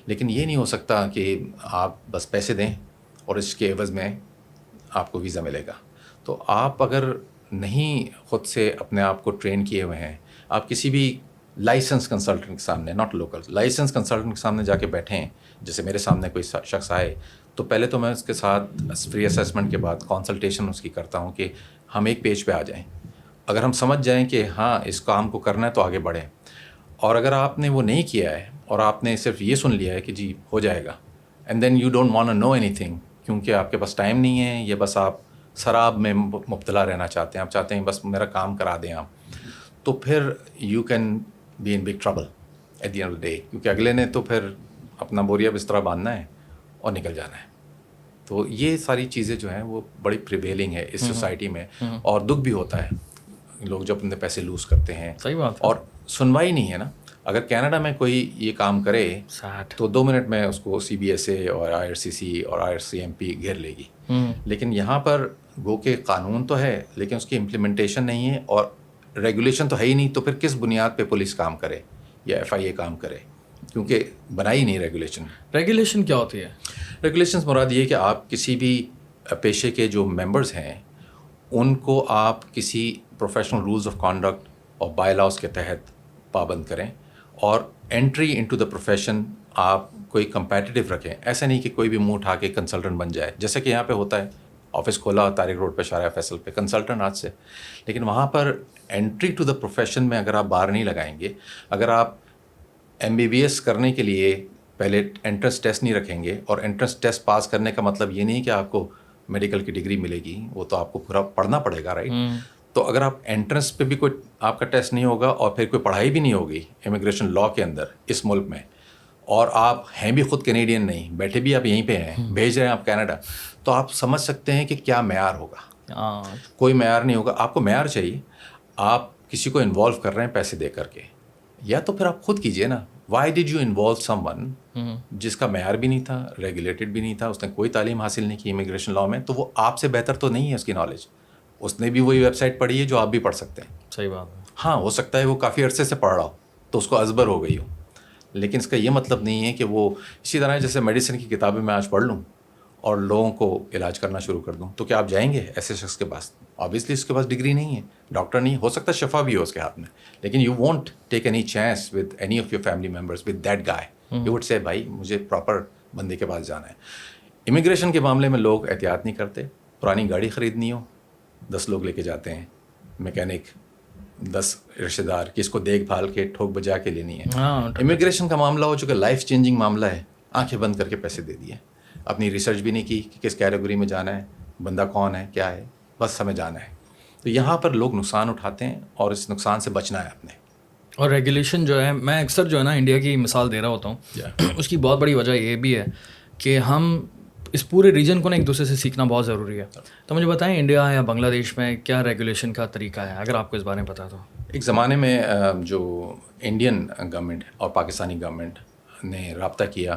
لیکن یہ نہیں ہو سکتا کہ آپ بس پیسے دیں اور اس کے عوض میں آپ کو ویزا ملے گا. تو آپ اگر نہیں خود سے اپنے آپ کو ٹرین کیے ہوئے ہیں, آپ کسی بھی لائسنس کنسلٹنٹ کے سامنے, ناٹ لوکل, لائسنس کنسلٹنٹ کے سامنے جا کے بیٹھیں, جیسے میرے سامنے کوئی شخص آئے, تو پہلے تو میں اس کے ساتھ فری اسیسمنٹ کے بعد کنسلٹیشن اس کی کرتا ہوں کہ ہم ایک پیج پہ آ جائیں. اگر ہم سمجھ جائیں کہ ہاں اس کام کو کرنا ہے تو آگے بڑھیں, اور اگر آپ نے وہ نہیں کیا ہے اور آپ نے صرف یہ سن لیا ہے کہ جی ہو جائے گا, and then you don't want to know anything, کیونکہ آپ کے پاس ٹائم نہیں ہے, یا بس آپ شراب میں مبتلا رہنا چاہتے ہیں, آپ چاہتے ہیں بس میرا کام کرا دیں آپ, تو پھر you can be in big trouble at the end of the day, کیونکہ اگلے نے تو پھر اپنا بوریا بستر باندھنا ہے اور نکل جانا ہے. تو یہ ساری چیزیں جو ہیں وہ بڑی پریویلنگ ہے اس سوسائٹی میں, اور دکھ بھی ہوتا ہے لوگ جب اپنے پیسے لوز کرتے ہیں. صحیح بات ہے. اور سنوائی نہیں ہے نا. اگر کینیڈا میں کوئی یہ کام کرے تو 2 منٹ میں اس کو CBSA اور IRCC اور IRCMP گھیر لے گی. لیکن یہاں پر گو کہ قانون تو ہے لیکن اس کی امپلیمنٹیشن نہیں ہے, اور ریگولیشن تو ہے ہی نہیں, تو پھر کس بنیاد پہ پولیس کام کرے یا FIA کام کرے, کیونکہ بنائی نہیں ریگولیشن. ریگولیشن کیا ہوتی ہے؟ ریگولیشنز مراد یہ کہ آپ کسی بھی پیشے کے جو ممبرز ہیں ان کو آپ کسی پروفیشنل رولز آف کانڈکٹ اور بائی لاز کے تحت پابند کریں, اور انٹری انٹو دا پروفیشن آپ کوئی کمپیٹیٹیو رکھیں. ایسا نہیں کہ کوئی بھی منہ اٹھا کے کنسلٹنٹ بن جائے, جیسا کہ یہاں پہ ہوتا ہے. آفس کھولا طارق روڈ پہ شارع فیصل پہ, کنسلٹنٹ آج سے. لیکن وہاں پر انٹری ٹو دا پروفیشن میں اگر آپ بار نہیں لگائیں گے, اگر آپ MBBS کرنے کے لیے پہلے انٹرنس ٹیسٹ نہیں رکھیں گے, اور انٹرنس ٹیسٹ پاس کرنے کا مطلب یہ نہیں کہ آپ کو میڈیکل کی ڈگری ملے گی وہ تو آپ کو پورا پڑھنا پڑے گا رائٹ. تو اگر آپ انٹرنس پہ بھی کوئی آپ کا ٹیسٹ نہیں ہوگا اور پھر کوئی پڑھائی بھی نہیں ہوگی امیگریشن لاء کے اندر اس ملک میں, اور آپ ہیں بھی خود کینیڈین نہیں, بیٹھے بھی آپ یہیں پہ ہیں, بھیج رہے ہیں آپ کینیڈا, تو آپ سمجھ سکتے ہیں کہ کیا معیار ہوگا. کوئی معیار نہیں ہوگا. آپ کو معیار چاہیے, آپ کسی کو انوالو کر رہے ہیں پیسے دے کر کے, یا تو پھر آپ خود کیجئے نا. Why did you involve some one جس کا معیار بھی نہیں تھا, ریگولیٹڈ بھی نہیں تھا, اس نے کوئی تعلیم حاصل نہیں کی امیگریشن لاء میں, تو وہ آپ سے بہتر تو نہیں ہے اس کی نالج. اس نے بھی وہی ویب سائٹ پڑھی ہے جو آپ بھی پڑھ سکتے ہیں. صحیح بات ہے. ہاں ہو سکتا ہے وہ کافی عرصے سے پڑھ رہا ہو تو اس کو ازبر ہو گئی ہو, لیکن اس کا یہ مطلب نہیں ہے کہ وہ اسی طرح جیسے میڈیسن کی کتابیں میں آج پڑھ لوں اور لوگوں کو علاج کرنا شروع کر دوں, تو کیا آپ جائیں گے ایسے شخص کے پاس؟ آبویسلی اس کے پاس ڈگری نہیں ہے, ڈاکٹر نہیں, ہو سکتا ہے شفا بھی ہو اس کے ہاتھ میں, لیکن you won't take any chance with any of your family members with that guy. You would say بھائی مجھے پراپر بندے کے پاس جانا ہے. امیگریشن کے معاملے میں لوگ احتیاط نہیں کرتے. پرانی گاڑی خریدنی ہو 10 لوگ لے کے جاتے ہیں, میکینک 10 رشتے دار, کس کو دیکھ بھال کے ٹھوک بجا کے لینی ہے. امیگریشن کا معاملہ ہو چکا لائف چینجنگ معاملہ ہے, آنکھیں بند کر کے پیسے دے دیے, اپنی ریسرچ بھی نہیں کی کہ کس کیٹیگری میں جانا ہے, بندہ کون ہے, کیا ہے, بس ہمیں جانا ہے. تو یہاں پر لوگ نقصان اٹھاتے ہیں اور اس نقصان سے بچنا ہے اپنے. اور ریگولیشن جو ہے, میں اکثر جو ہے نا انڈیا کی مثال دے رہا ہوتا ہوں, اس کی بہت بڑی وجہ یہ بھی ہے کہ ہم اس پورے ریجن کو نا ایک دوسرے سے سیکھنا بہت ضروری ہے. تو مجھے بتائیں انڈیا یا بنگلہ دیش میں کیا ریگولیشن کا طریقہ ہے, اگر آپ کو اس بارے میں پتا تو. ایک زمانے میں جو انڈین گورنمنٹ اور پاکستانی گورنمنٹ نے رابطہ کیا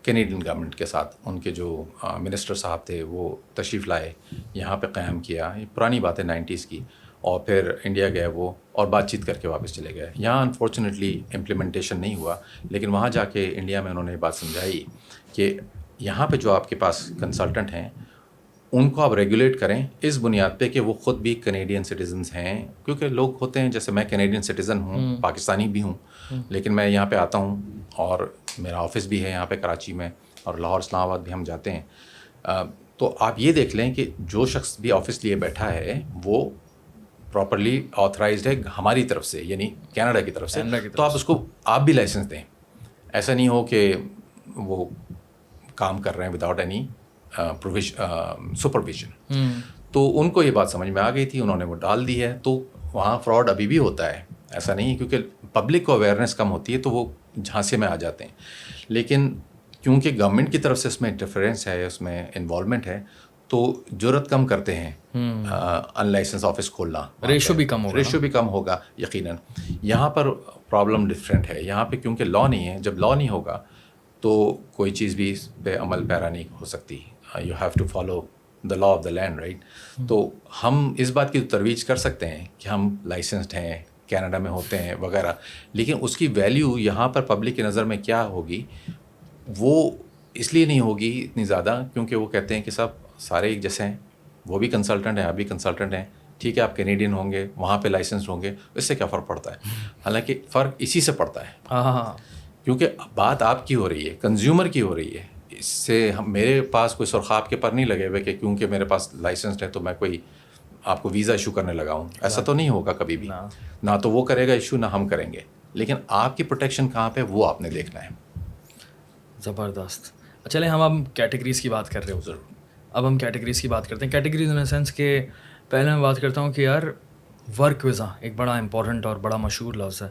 کینیڈین گورنمنٹ کے ساتھ, ان کے جو منسٹر صاحب تھے وہ تشریف لائے, یہاں پہ قیام کیا. یہ پرانی بات ہے 90s کی, اور پھر انڈیا گئے وہ اور بات چیت کر کے واپس چلے گئے. یہاں انفارچونیٹلی امپلیمنٹیشن نہیں ہوا, لیکن وہاں جا کے انڈیا میں انہوں نے بات سمجھائی کہ یہاں پہ جو آپ کے پاس کنسلٹنٹ ہیں ان کو آپ ریگولیٹ کریں اس بنیاد پہ کہ وہ خود بھی کینیڈین سٹیزنز ہیں. کیونکہ لوگ ہوتے ہیں, جیسے میں کینیڈین سٹیزن ہوں, پاکستانی بھی ہوں, لیکن میں یہاں پہ آتا ہوں اور میرا آفس بھی ہے یہاں پہ کراچی میں, اور لاہور اسلام آباد بھی ہم جاتے ہیں. تو آپ یہ دیکھ لیں کہ جو شخص بھی آفس لیے بیٹھا ہے وہ پراپرلی آتھرائزڈ ہے ہماری طرف سے, یعنی کینیڈا کی طرف سے. تو آپ اس کو آپ بھی لائسنس دیں. ایسا نہیں ہو کہ وہ کام کر رہے ہیں وداؤٹ اینی سپرویژن. تو ان کو یہ بات سمجھ میں آ گئی تھی, انہوں نے وہ ڈال دی ہے. تو وہاں فراڈ ابھی بھی ہوتا ہے, ایسا نہیں ہے, کیونکہ پبلک کو اویئرنیس کم ہوتی ہے تو وہ جھانسے میں آ جاتے ہیں. لیکن کیونکہ گورنمنٹ کی طرف سے اس میں انٹرفیرنس ہے, اس میں انوالومنٹ ہے, تو جرت کم کرتے ہیں ان لائسنس آفس کھولنا. ریشو بھی کم ہوگا یقیناً. یہاں پر پرابلم ڈفرینٹ ہے. یہاں پہ کیونکہ لاء نہیں ہے, جب لاء نہیں ہوگا تو کوئی چیز بھی اس پہ عمل پیرا نہیں ہو سکتی. You have to follow the law of the land right. تو ہم اس بات کی ترویج کر سکتے ہیں کہ ہم لائسنسڈ ہیں, کینیڈا میں ہوتے ہیں وغیرہ, لیکن اس کی ویلیو یہاں پر پبلک کی نظر میں کیا ہوگی, وہ اس لیے نہیں ہوگی اتنی زیادہ کیونکہ وہ کہتے ہیں کہ سب سارے ایک جیسے ہیں, وہ بھی کنسلٹنٹ ہیں, آپ بھی کنسلٹنٹ ہیں, ٹھیک ہے آپ کینیڈین ہوں گے, وہاں پہ لائسنس ہوں گے, اس سے کیا فرق پڑتا ہے. حالانکہ فرق اسی سے پڑتا ہے, کیونکہ بات آپ کی ہو رہی ہے, کنزیومر کی ہو رہی ہے. اس سے میرے پاس کوئی سرخاب کے پر نہیں لگے ہوئے کہ کیونکہ میرے پاس لائسنسڈ ہے تو میں کوئی آپ کو ویزا ایشو کرنے لگا ہوں. ایسا تو نہیں ہوگا کبھی بھی, نہ تو وہ کرے گا ایشو نہ ہم کریں گے. لیکن آپ کی پروٹیکشن کہاں پہ وہ آپ نے دیکھنا ہے. زبردست. چلیں ہم کیٹیگریز کی بات کر رہے ہو. ضرور اب ہم کیٹیگریز کی بات کرتے ہیں. کیٹیگریز ان اے سینس کہ پہلے میں بات کرتا ہوں کہ یار ورک ویزا ایک بڑا امپورٹنٹ اور بڑا مشہور لفظ ہے.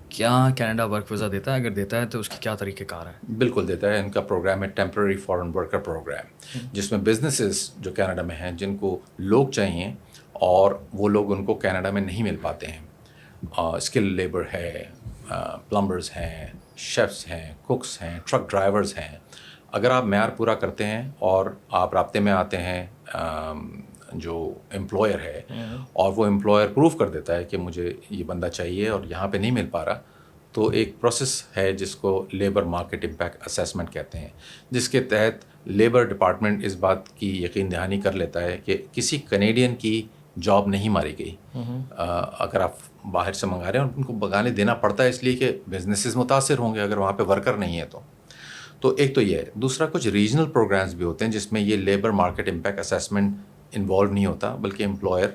کیا کینیڈا ورک ویزا دیتا ہے؟ اگر دیتا ہے تو اس کی کیا طریقہ کار ہے؟ بالکل دیتا ہے. ان کا پروگرام ہے ٹیمپرری فارن ورکر پروگرام, جس میں بزنسز جو کینیڈا میں ہیں جن کو لوگ چاہیے اور وہ لوگ ان کو کینیڈا میں نہیں مل پاتے ہیں. اسکل لیبر ہے, پلمبرز ہیں, شیفس ہیں, کوکس ہیں, ٹرک ڈرائیورز ہیں. اگر آپ معیار پورا کرتے ہیں اور آپ رابطے میں آتے ہیں جو امپلائر ہے اور وہ امپلائر پروف کر دیتا ہے کہ مجھے یہ بندہ چاہیے اور یہاں پہ نہیں مل پا رہا, تو ایک پروسیس ہے جس کو لیبر مارکیٹ امپیکٹ اسیسمنٹ کہتے ہیں, جس کے تحت لیبر ڈپارٹمنٹ اس بات کی یقین دہانی کر لیتا ہے کہ کسی کینیڈین کی جاب نہیں ماری گئی. اگر آپ باہر سے منگا رہے ہیں اور ان کو بگانے دینا پڑتا ہے اس لیے کہ بزنسز متاثر ہوں گے اگر وہاں پہ ورکر نہیں ہے تو ایک تو یہ ہے. دوسرا کچھ ریجنل پروگرامز بھی ہوتے ہیں جس میں یہ labour market impact assessment involve نہیں ہوتا, بلکہ امپلائر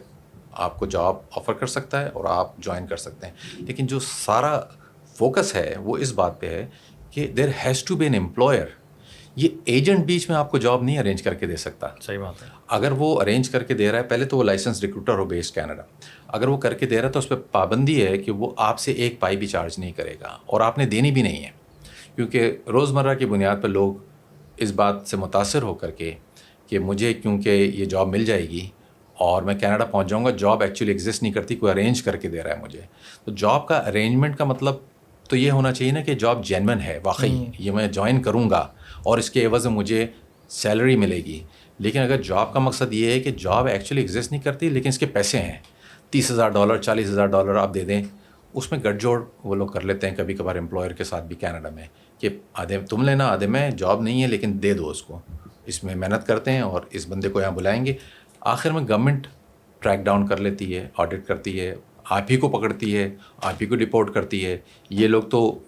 آپ کو جاب آفر کر سکتا ہے اور آپ جوائن کر سکتے ہیں. لیکن جو سارا فوکس ہے وہ اس بات پہ ہے کہ there has to be an employer. یہ ایجنٹ بیچ میں آپ کو جاب نہیں ارینج کر کے دے سکتا. صحیح بات ہے. اگر وہ ارینج کر کے دے رہا ہے, پہلے تو وہ لائسنس ریکروٹر ہو بیسڈ کینیڈا, اگر وہ کر کے دے رہا ہے تو اس پہ پابندی ہے کہ وہ آپ سے ایک پائی بھی چارج نہیں کرے گا, اور آپ نے دینی بھی نہیں ہے, کیونکہ روزمرہ کی بنیاد پر لوگ اس بات سے متاثر ہو کر کے کہ مجھے کیونکہ یہ جاب مل جائے گی اور میں کینیڈا پہنچ جاؤں گا, جاب ایکچولی ایگزسٹ نہیں کرتی, کوئی ارینج کر کے دے رہا ہے مجھے. تو جاب کا ارینجمنٹ کا مطلب تو یہ ہونا چاہیے نا کہ جاب جینون ہے, واقعی یہ میں جوائن کروں گا اور اس کے عوض میں مجھے سیلری ملے گی. لیکن اگر جاب کا مقصد یہ ہے کہ جاب ایکچولی ایگزسٹ نہیں کرتی لیکن اس کے پیسے ہیں, $30,000 $40,000 آپ دے دیں, اس میں گٹ جوڑ وہ لوگ کر لیتے ہیں کبھی کبھار امپلائر کے ساتھ بھی کینیڈا میں, کہ آدھے تم لینا آدھے میں, جاب نہیں ہے لیکن دے دو اس کو. اس میں محنت کرتے ہیں اور اس بندے کو یہاں بلائیں گے. آخر میں گورنمنٹ ٹریک ڈاؤن کر لیتی ہے, آڈٹ کرتی ہے, آپ ہی کو پکڑتی ہے, آپ ہی کو ڈپورٹ کرتی ہے. یہ لوگ تو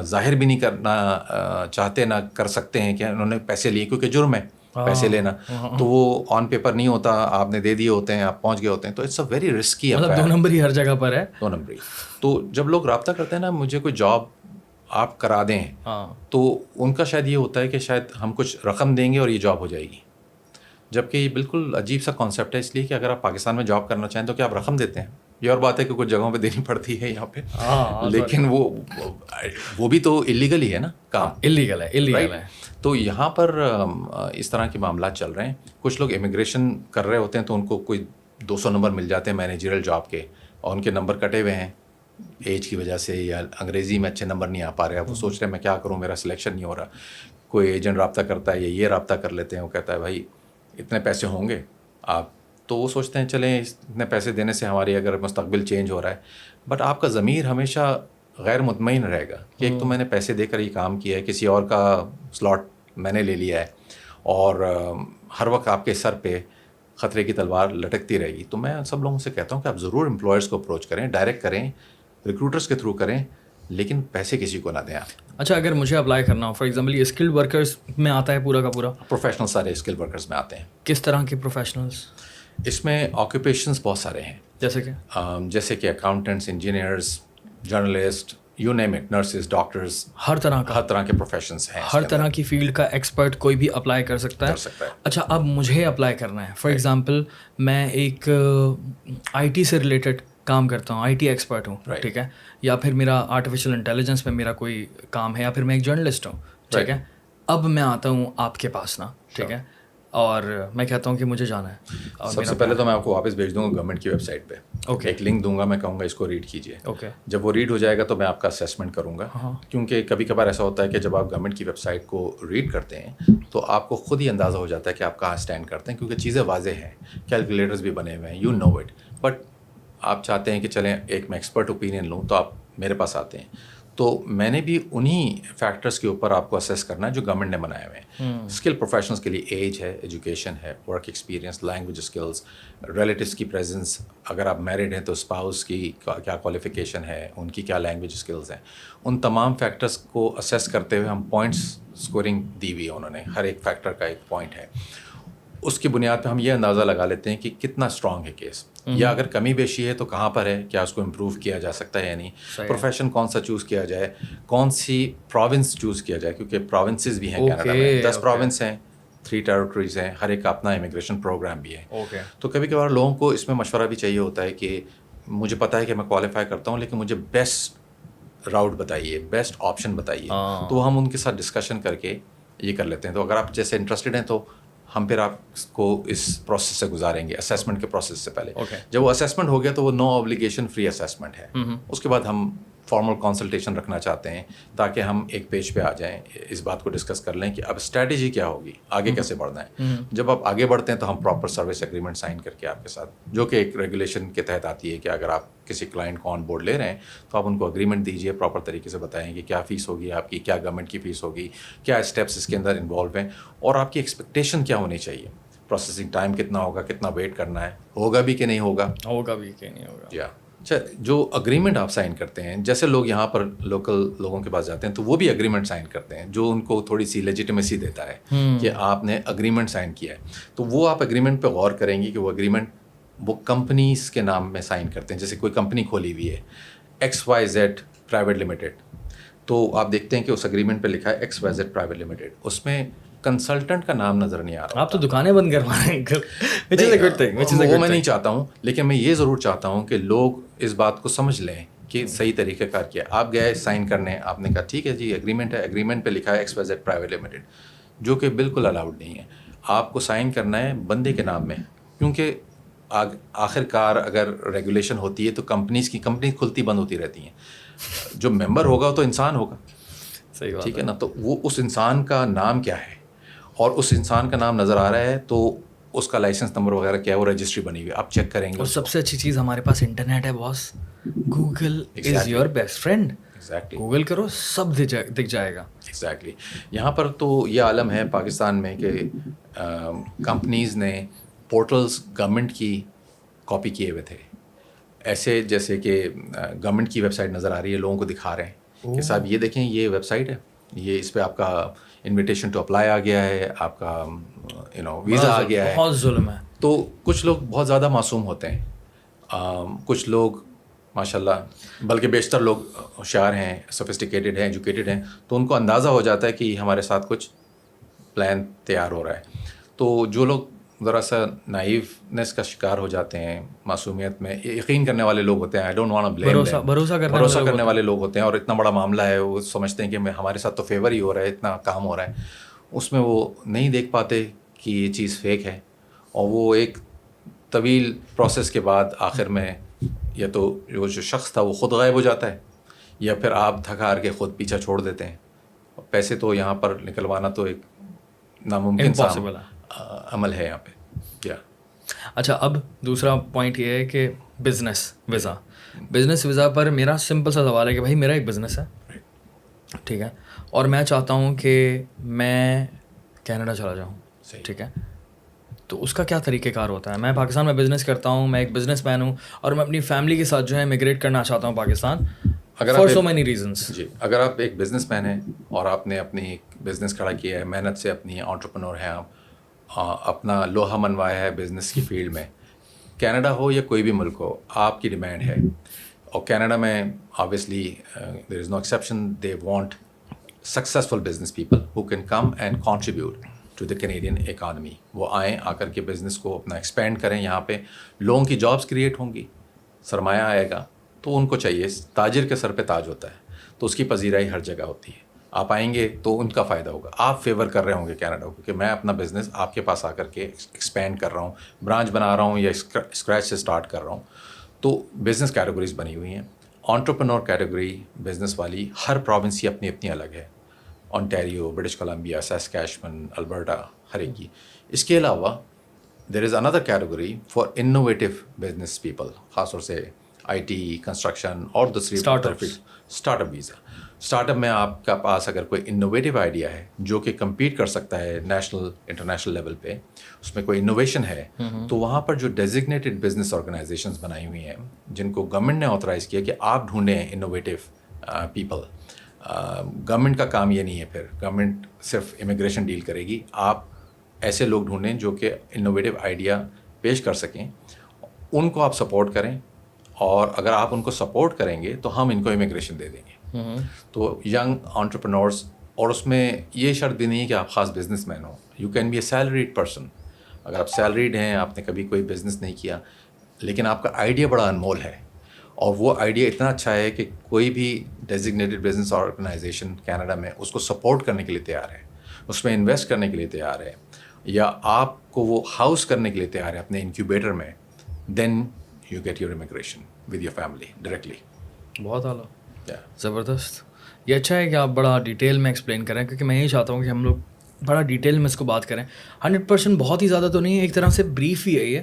ظاہر بھی نہیں کرنا چاہتے, نہ کر سکتے ہیں کہ انہوں نے پیسے لیے, کیونکہ جرم ہے پیسے لینا, تو وہ آن پیپر نہیں ہوتا, آپ نے دے دیے ہوتے ہیں, آپ پہنچ گئے ہوتے ہیں, تو it's a very risky affair. مطلب 2 نمبر ہی ہر جگہ پر ہے. 2 نمبری. تو جب لوگ رابطہ کرتے ہیں نا, مجھے کوئی جاب آپ کرا دیں, تو ان کا شاید یہ ہوتا ہے کہ شاید ہم کچھ رقم دیں گے اور یہ جاب ہو جائے گی, جبکہ یہ بالکل عجیب سا کانسیپٹ ہے. اس لیے کہ اگر آپ پاکستان میں جاب کرنا چاہیں تو کیا آپ رقم دیتے ہیں؟ یہ اور بات ہے کہ کچھ جگہوں پہ دینی پڑتی ہے یہاں پہ, لیکن وہ بھی تو اللیگل ہی ہے نا کام, اللیگل ہے. تو یہاں پر اس طرح کے معاملات چل رہے ہیں. کچھ لوگ امیگریشن کر رہے ہوتے ہیں تو ان کو کوئی 200 نمبر مل جاتے ہیں مینیجرل جاب کے, اور ان کے نمبر کٹے ہوئے ہیں ایج کی وجہ سے, یا انگریزی میں اچھے نمبر نہیں آ پا رہے, وہ سوچ رہے ہیں میں کیا کروں, میرا سلیکشن نہیں ہو رہا. کوئی ایجنٹ رابطہ کرتا ہے یا یہ رابطہ کر لیتے ہیں, وہ کہتا ہے بھائی اتنے پیسے ہوں گے آپ, تو وہ سوچتے ہیں چلیں اتنے پیسے دینے سے ہماری اگر مستقبل چینج ہو رہا ہے. بٹ آپ کا ضمیر ہمیشہ غیر مطمئن رہے گا کہ ایک تو میں نے پیسے دے کر یہ کام کیا ہے, کسی اور کا سلاٹ میں نے لے لیا ہے, اور ہر وقت آپ کے سر پہ خطرے کی تلوار لٹکتی رہے گی. تو میں سب لوگوں سے کہتا ہوں کہ آپ ضرور امپلائرس کو اپروچ کریں, ڈائریکٹ کریں, ریکروٹرس کے تھرو کریں, لیکن پیسے کسی کو نہ دیں آپ. اچھا, اگر مجھے اپلائی کرنا ہو, فار ایگزامپل یہ اسکلڈ ورکرس میں آتا ہے پورا کا پورا؟ پروفیشنل سارے اسکل ورکرس میں آتے ہیں. کس طرح کے پروفیشنلس؟ اس میں آکوپیشنس بہت سارے ہیں, جیسے کہ accountants, engineers, journalist, you name it, nurses, doctors, ہر طرح کے پروفیشنس ہیں. ہر طرح کی فیلڈ کا ایکسپرٹ کوئی بھی اپلائی کر سکتا ہے. اچھا, اب مجھے اپلائی کرنا ہے, فار ایگزامپل میں ایک آئی ٹی سے ریلیٹڈ کام کرتا ہوں, آئی ٹی ایکسپرٹ ہوں, ٹھیک ہے, یا پھر میرا آرٹیفیشیل انٹیلیجنس میں میرا کوئی کام ہے, یا پھر میں ایک جرنلسٹ ہوں, ٹھیک ہے. اب میں آتا ہوں آپ کے پاس نا, ٹھیک ہے, اور میں کہتا ہوں کہ مجھے جانا ہے. سب سے پہلے تو میں آپ کو واپس بھیج دوں گا گورنمنٹ کی ویب سائٹ پہ, ایک لنک دوں گا, میں کہوں گا اس کو ریڈ کیجیے. جب وہ ریڈ ہو جائے گا تو میں آپ کا اسیسمنٹ کروں گا, کیونکہ کبھی کبھار ایسا ہوتا ہے کہ جب آپ گورنمنٹ کی ویب سائٹ کو ریڈ کرتے ہیں تو آپ کو خود ہی اندازہ ہو جاتا ہے کہ آپ کہاں اسٹینڈ کرتے ہیں, کیونکہ چیزیں واضح ہیں, کیلکولیٹرز بھی بنے ہوئے ہیں, یو نو اٹ. بٹ آپ چاہتے ہیں کہ چلیں ایک میں ایکسپرٹ اوپینین لوں, تو آپ میرے پاس آتے ہیں. تو میں نے بھی انہی فیکٹرز کے اوپر آپ کو اسیس کرنا ہے جو گورنمنٹ نے بنائے ہوئے ہیں. اسکل پروفیشنلس کے لیے ایج ہے, ایجوکیشن ہے, work experience, language skills, relatives کی پریزنس, اگر آپ میرڈ ہیں تو اسپاؤس کی کیا کوالیفیکیشن ہے, ان کی کیا لینگویج اسکلز ہیں. ان تمام فیکٹرز کو اسیس کرتے ہوئے ہم پوائنٹس اسکورنگ دی ہوئی ہے انہوں نے, ہر ایک فیکٹر کا ایک پوائنٹ ہے. اس کی بنیاد پہ ہم یہ اندازہ لگا لیتے ہیں کہ کتنا اسٹرانگ ہے کیس, یا اگر کمی بیشی ہے تو کہاں پر ہے, کیا اس کو امپروو کیا جا سکتا ہے یا نہیں, پروفیشن کون سا چوز کیا جائے, کون سی پروونس چوز کیا جائے, کیونکہ پروونسز بھی ہیں کینیڈا میں, 10 پروونس ہیں, 3 ٹیریٹریز ہیں, ہر ایک کا اپنا امیگریشن پروگرام بھی ہے. تو کبھی کبھار لوگوں کو اس میں مشورہ بھی چاہیے ہوتا ہے کہ مجھے پتہ ہے کہ میں کوالیفائی کرتا ہوں, لیکن مجھے بیسٹ راؤٹ بتائیے, بیسٹ آپشن بتائیے. تو وہ ہم ان کے ساتھ ڈسکشن کر کے یہ کر لیتے ہیں. تو اگر آپ جیسے انٹرسٹڈ ہیں تو ہم پھر آپ کو اس پروسیس سے گزاریں گے, اسیسمنٹ کے پروسیس سے پہلے. جب وہ اسیسمنٹ ہو گیا تو وہ نو اوبلیگیشن فری اسیسمنٹ ہے. اس کے بعد ہم فارمل کنسلٹیشن رکھنا چاہتے ہیں تاکہ ہم ایک پیج پہ آ جائیں, اس بات کو ڈسکس کر لیں کہ اب اسٹریٹجی کیا ہوگی, آگے کیسے بڑھنا ہے. جب آپ آگے بڑھتے ہیں تو ہم پراپر سروس ایگریمنٹ سائن کر کے آپ کے ساتھ, جو کہ ایک ریگولیشن کے تحت آتی ہے کہ اگر آپ کسی کلائنٹ کو آن بورڈ لے رہے ہیں تو آپ ان کو اگریمنٹ دیجیے, پراپر طریقے سے بتائیں کہ کیا فیس ہوگی آپ کی, کیا گورنمنٹ کی فیس ہوگی, کیا اسٹیپس اس کے اندر انوالو ہیں, اور آپ کی ایکسپیکٹیشن کیا ہونی چاہیے, پروسیسنگ ٹائم کتنا ہوگا, کتنا ویٹ کرنا ہے, ہوگا بھی کہ نہیں ہوگا. یا اچھا, جو اگریمنٹ آپ سائن کرتے ہیں, جیسے لوگ یہاں پر لوکل لوگوں کے پاس جاتے ہیں تو وہ بھی اگریمنٹ سائن کرتے ہیں جو ان کو تھوڑی سی لیجیٹمیسی دیتا ہے کہ آپ نے اگریمنٹ سائن کیا ہے. تو وہ آپ اگریمنٹ پہ غور کریں گی کہ وہ اگریمنٹ وہ کمپنیز کے نام میں سائن کرتے ہیں. جیسے کوئی کمپنی کھولی ہوئی ہے XYZ پرائیویٹ لمیٹڈ, تو آپ دیکھتے ہیں کہ اس اگریمنٹ پہ لکھا ہے X Y Z private limited, اس میں کنسلٹنٹ کا نام نظر نہیں آ رہا. آپ تو دکانیں بند کروا رہے ہیں, وہ میں نہیں چاہتا ہوں, لیکن میں یہ ضرور چاہتا ہوں کہ لوگ اس بات کو سمجھ لیں کہ صحیح طریقہ کار کیا. آپ گئے سائن کرنے, آپ نے کہا ٹھیک ہے جی اگریمنٹ ہے, اگریمنٹ پہ لکھا ہے X Y Z private limited, جو کہ بالکل الاؤڈ نہیں ہے. آپ کو سائن کرنا ہے بندے کے نام میں, کیونکہ آخر کار اگر ریگولیشن ہوتی ہے تو کمپنی کھلتی بند ہوتی رہتی ہیں. جو ممبر ہوگا وہ تو انسان ہوگا, صحیح بات ٹھیک ہے نا. تو وہ اس انسان کا نام کیا ہے, اور اس انسان کا نام نظر آ رہا ہے تو اس کا لائسنس نمبر وغیرہ کیا ہے, وہ رجسٹری بنی ہوئی ہے, آپ چیک کریں گے. اور سب سے اچھی چیز ہمارے پاس انٹرنیٹ ہے boss, Google is your best friend. Google کرو سب دکھ جائے گا. ایگزیکٹلی. یہاں پر تو یہ عالم ہے پاکستان میں کہ کمپنیز نے پورٹلز گورنمنٹ کی کاپی کیے ہوئے تھے, ایسے جیسے کہ گورنمنٹ کی ویب سائٹ نظر آ رہی ہے, لوگوں کو دکھا رہے ہیں کہ صاحب یہ دیکھیں یہ ویب سائٹ ہے, یہ اس پہ آپ کا انویٹیشن ٹو اپلائی آ گیا ہے, آپ کا ویزا آ گیا ہے. بہت ظلم ہے. تو کچھ لوگ بہت زیادہ معصوم ہوتے ہیں, کچھ لوگ ماشاء اللہ بلکہ بیشتر لوگ ہوشیار ہیں, سوفسٹیکیٹڈ ہیں, ایجوکیٹڈ ہیں, تو ان کو اندازہ ہو جاتا ہے کہ ہمارے ساتھ کچھ پلان تیار ہو رہا ہے. تو جو لوگ ذرا سا نائیونیس کا شکار ہو جاتے ہیں, معصومیت میں یقین کرنے والے لوگ ہوتے ہیں, I don't want to blame them, بھروسہ کرنے والے لوگ ہوتے ہیں, اور اتنا بڑا معاملہ ہے وہ سمجھتے ہیں کہ ہمارے ساتھ تو فیور ہی ہو رہا ہے, اتنا کام ہو رہا ہے, اس میں وہ نہیں دیکھ پاتے کہ یہ چیز فیک ہے. اور وہ ایک طویل پروسیس کے بعد آخر میں یا تو جو شخص تھا وہ خود غائب ہو جاتا ہے, یا پھر آپ تھک ہار کے خود پیچھا چھوڑ دیتے ہیں. پیسے تو یہاں پر نکلوانا تو ایک ناممکن عمل ہے یہاں پہ. کیا اچھا, اب دوسرا پوائنٹ یہ ہے کہ بزنس ویزا پر میرا سمپل سا سوال ہے کہ بھائی میرا ایک بزنس ہے, ٹھیک ہے, اور میں چاہتا ہوں کہ میں کینیڈا چلا جاؤں, ٹھیک ہے, تو اس کا کیا طریقہ کار ہوتا ہے؟ میں پاکستان میں بزنس کرتا ہوں, میں ایک بزنس مین ہوں, اور میں اپنی فیملی کے ساتھ جو ہے امیگریٹ کرنا چاہتا ہوں Pakistan for so many reasons. جی, اگر آپ ایک بزنس مین ہیں اور آپ نے اپنی ایک بزنس کھڑا کیا ہے, محنت سے اپنی انٹرپرنور ہیں آپ, اپنا لوہا منوایا ہے بزنس کی فیلڈ میں, کینیڈا ہو یا کوئی بھی ملک ہو, آپ کی ڈیمانڈ ہے. اور کینیڈا میں obviously there is no exception, they want successful business people who can come and contribute to the Canadian economy. وہ آئیں, آ کر کے بزنس کو اپنا ایکسپینڈ کریں. یہاں پہ لوگوں کی جابس کریٹ ہوں گی, سرمایہ آئے گا, تو ان کو چاہیے, تاجر کے سر پہ تاج ہوتا ہے, تو اس کی پذیرائی ہر جگہ ہوتی ہے. آپ آئیں گے تو ان کا فائدہ ہوگا, آپ فیور کر رہے ہوں گے کینیڈا کو کہ میں اپنا بزنس آپ کے پاس آ کر کے ایکسپینڈ کر رہا ہوں, برانچ بنا رہا ہوں یا اسکریچ سے اسٹارٹ کر رہا ہوں. تو بزنس کیٹیگریز بنی ہوئی ہیں. انٹرپرنور کیٹیگری بزنس والی ہر پروونس کی اپنی اپنی الگ ہے, Ontario, British Columbia, Saskatchewan, Alberta, ہر ایک کی. اس کے علاوہ there is another category for innovative business people, خاص طور سے آئی ٹی, کنسٹرکشن اور دوسری startup visa. Startup میں آپ کا پاس اگر کوئی انوویٹیو آئیڈیا ہے جو کہ کمپیٹ کر سکتا ہے نیشنل انٹرنیشنل لیول پہ, اس میں کوئی انوویشن ہے, تو وہاں پر جو ڈیزگنیٹڈ بزنس آرگنائزیشنز بنائی ہوئی ہیں جن کو گورنمنٹ نے آتھرائز کیا کہ آپ ڈھونڈیں انوویٹیو پیپل. گورنمنٹ کا کام یہ نہیں ہے, پھر گورنمنٹ صرف امیگریشن ڈیل کرے گی. آپ ایسے لوگ ڈھونڈیں جو کہ انوویٹیو آئیڈیا پیش کر سکیں, ان کو آپ سپورٹ کریں, اور اگر آپ ان کو سپورٹ کریں گے تو ہم ان کو امیگریشن دے دیں گے. تو ینگ انٹرپرنورس, اور اس میں یہ شرط بھی نہیں ہے کہ آپ خاص بزنس مین ہوں, you can be a salaried person. اگر آپ سیلریڈ ہیں, آپ نے کبھی کوئی بزنس نہیں کیا, لیکن آپ کا آئیڈیا بڑا انمول ہے, اور وہ آئیڈیا اتنا اچھا ہے کہ کوئی بھی ڈیزگنیٹڈ بزنس آرگنائزیشن کینیڈا میں اس کو سپورٹ کرنے کے لیے تیار ہے, اس میں انویسٹ کرنے کے لیے تیار ہے, یا آپ کو وہ ہاؤس کرنے کے لیے تیار ہے اپنے انکیوبیٹر میں, then you get your immigration with your family directly. بہت اعلیٰ, زبردست. یہ اچھا ہے کہ آپ بڑا ڈیٹیل میں ایکسپلین کریں, کیونکہ میں یہی چاہتا ہوں کہ ہم لوگ بڑا ڈیٹیل میں اس کو بات کریں. 100% بہت ہی زیادہ تو نہیں ہے, ایک طرح سے بریف ہی ہے یہ,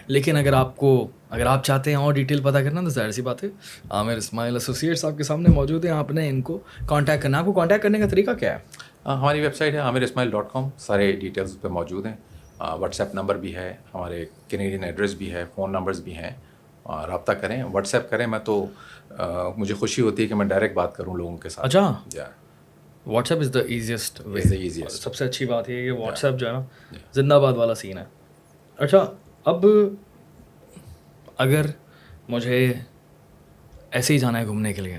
لیکن اگر آپ چاہتے ہیں اور ڈیٹیل پتہ کرنا تو ظاہر سی بات ہے عامر اسماعیل ایسوسیٹس آپ کے سامنے موجود ہیں, آپ نے ان کو کانٹیکٹ کرنا. آپ کو کانٹیکٹ کرنے کا طریقہ کیا ہے؟ ہماری ویب سائٹ ہے amirismail.com, سارے ڈیٹیلز پہ موجود ہیں. واٹس ایپ نمبر بھی ہے, ہمارے کینیڈین ایڈریس بھی ہے, فون نمبرز بھی ہیں. رابطہ کریں, واٹس ایپ کریں. میں تو مجھے خوشی ہوتی ہے کہ میں ڈائریکٹ بات کروں لوگوں کے ساتھ. اچھا, WhatsApp is the easiest way. سب سے اچھی بات یہ ہے کہ واٹس ایپ جو ہے نا زندہ باد والا سین ہے. اچھا, اب اگر مجھے ایسے ہی جانا ہے گھومنے کے لیے,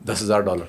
$10,000।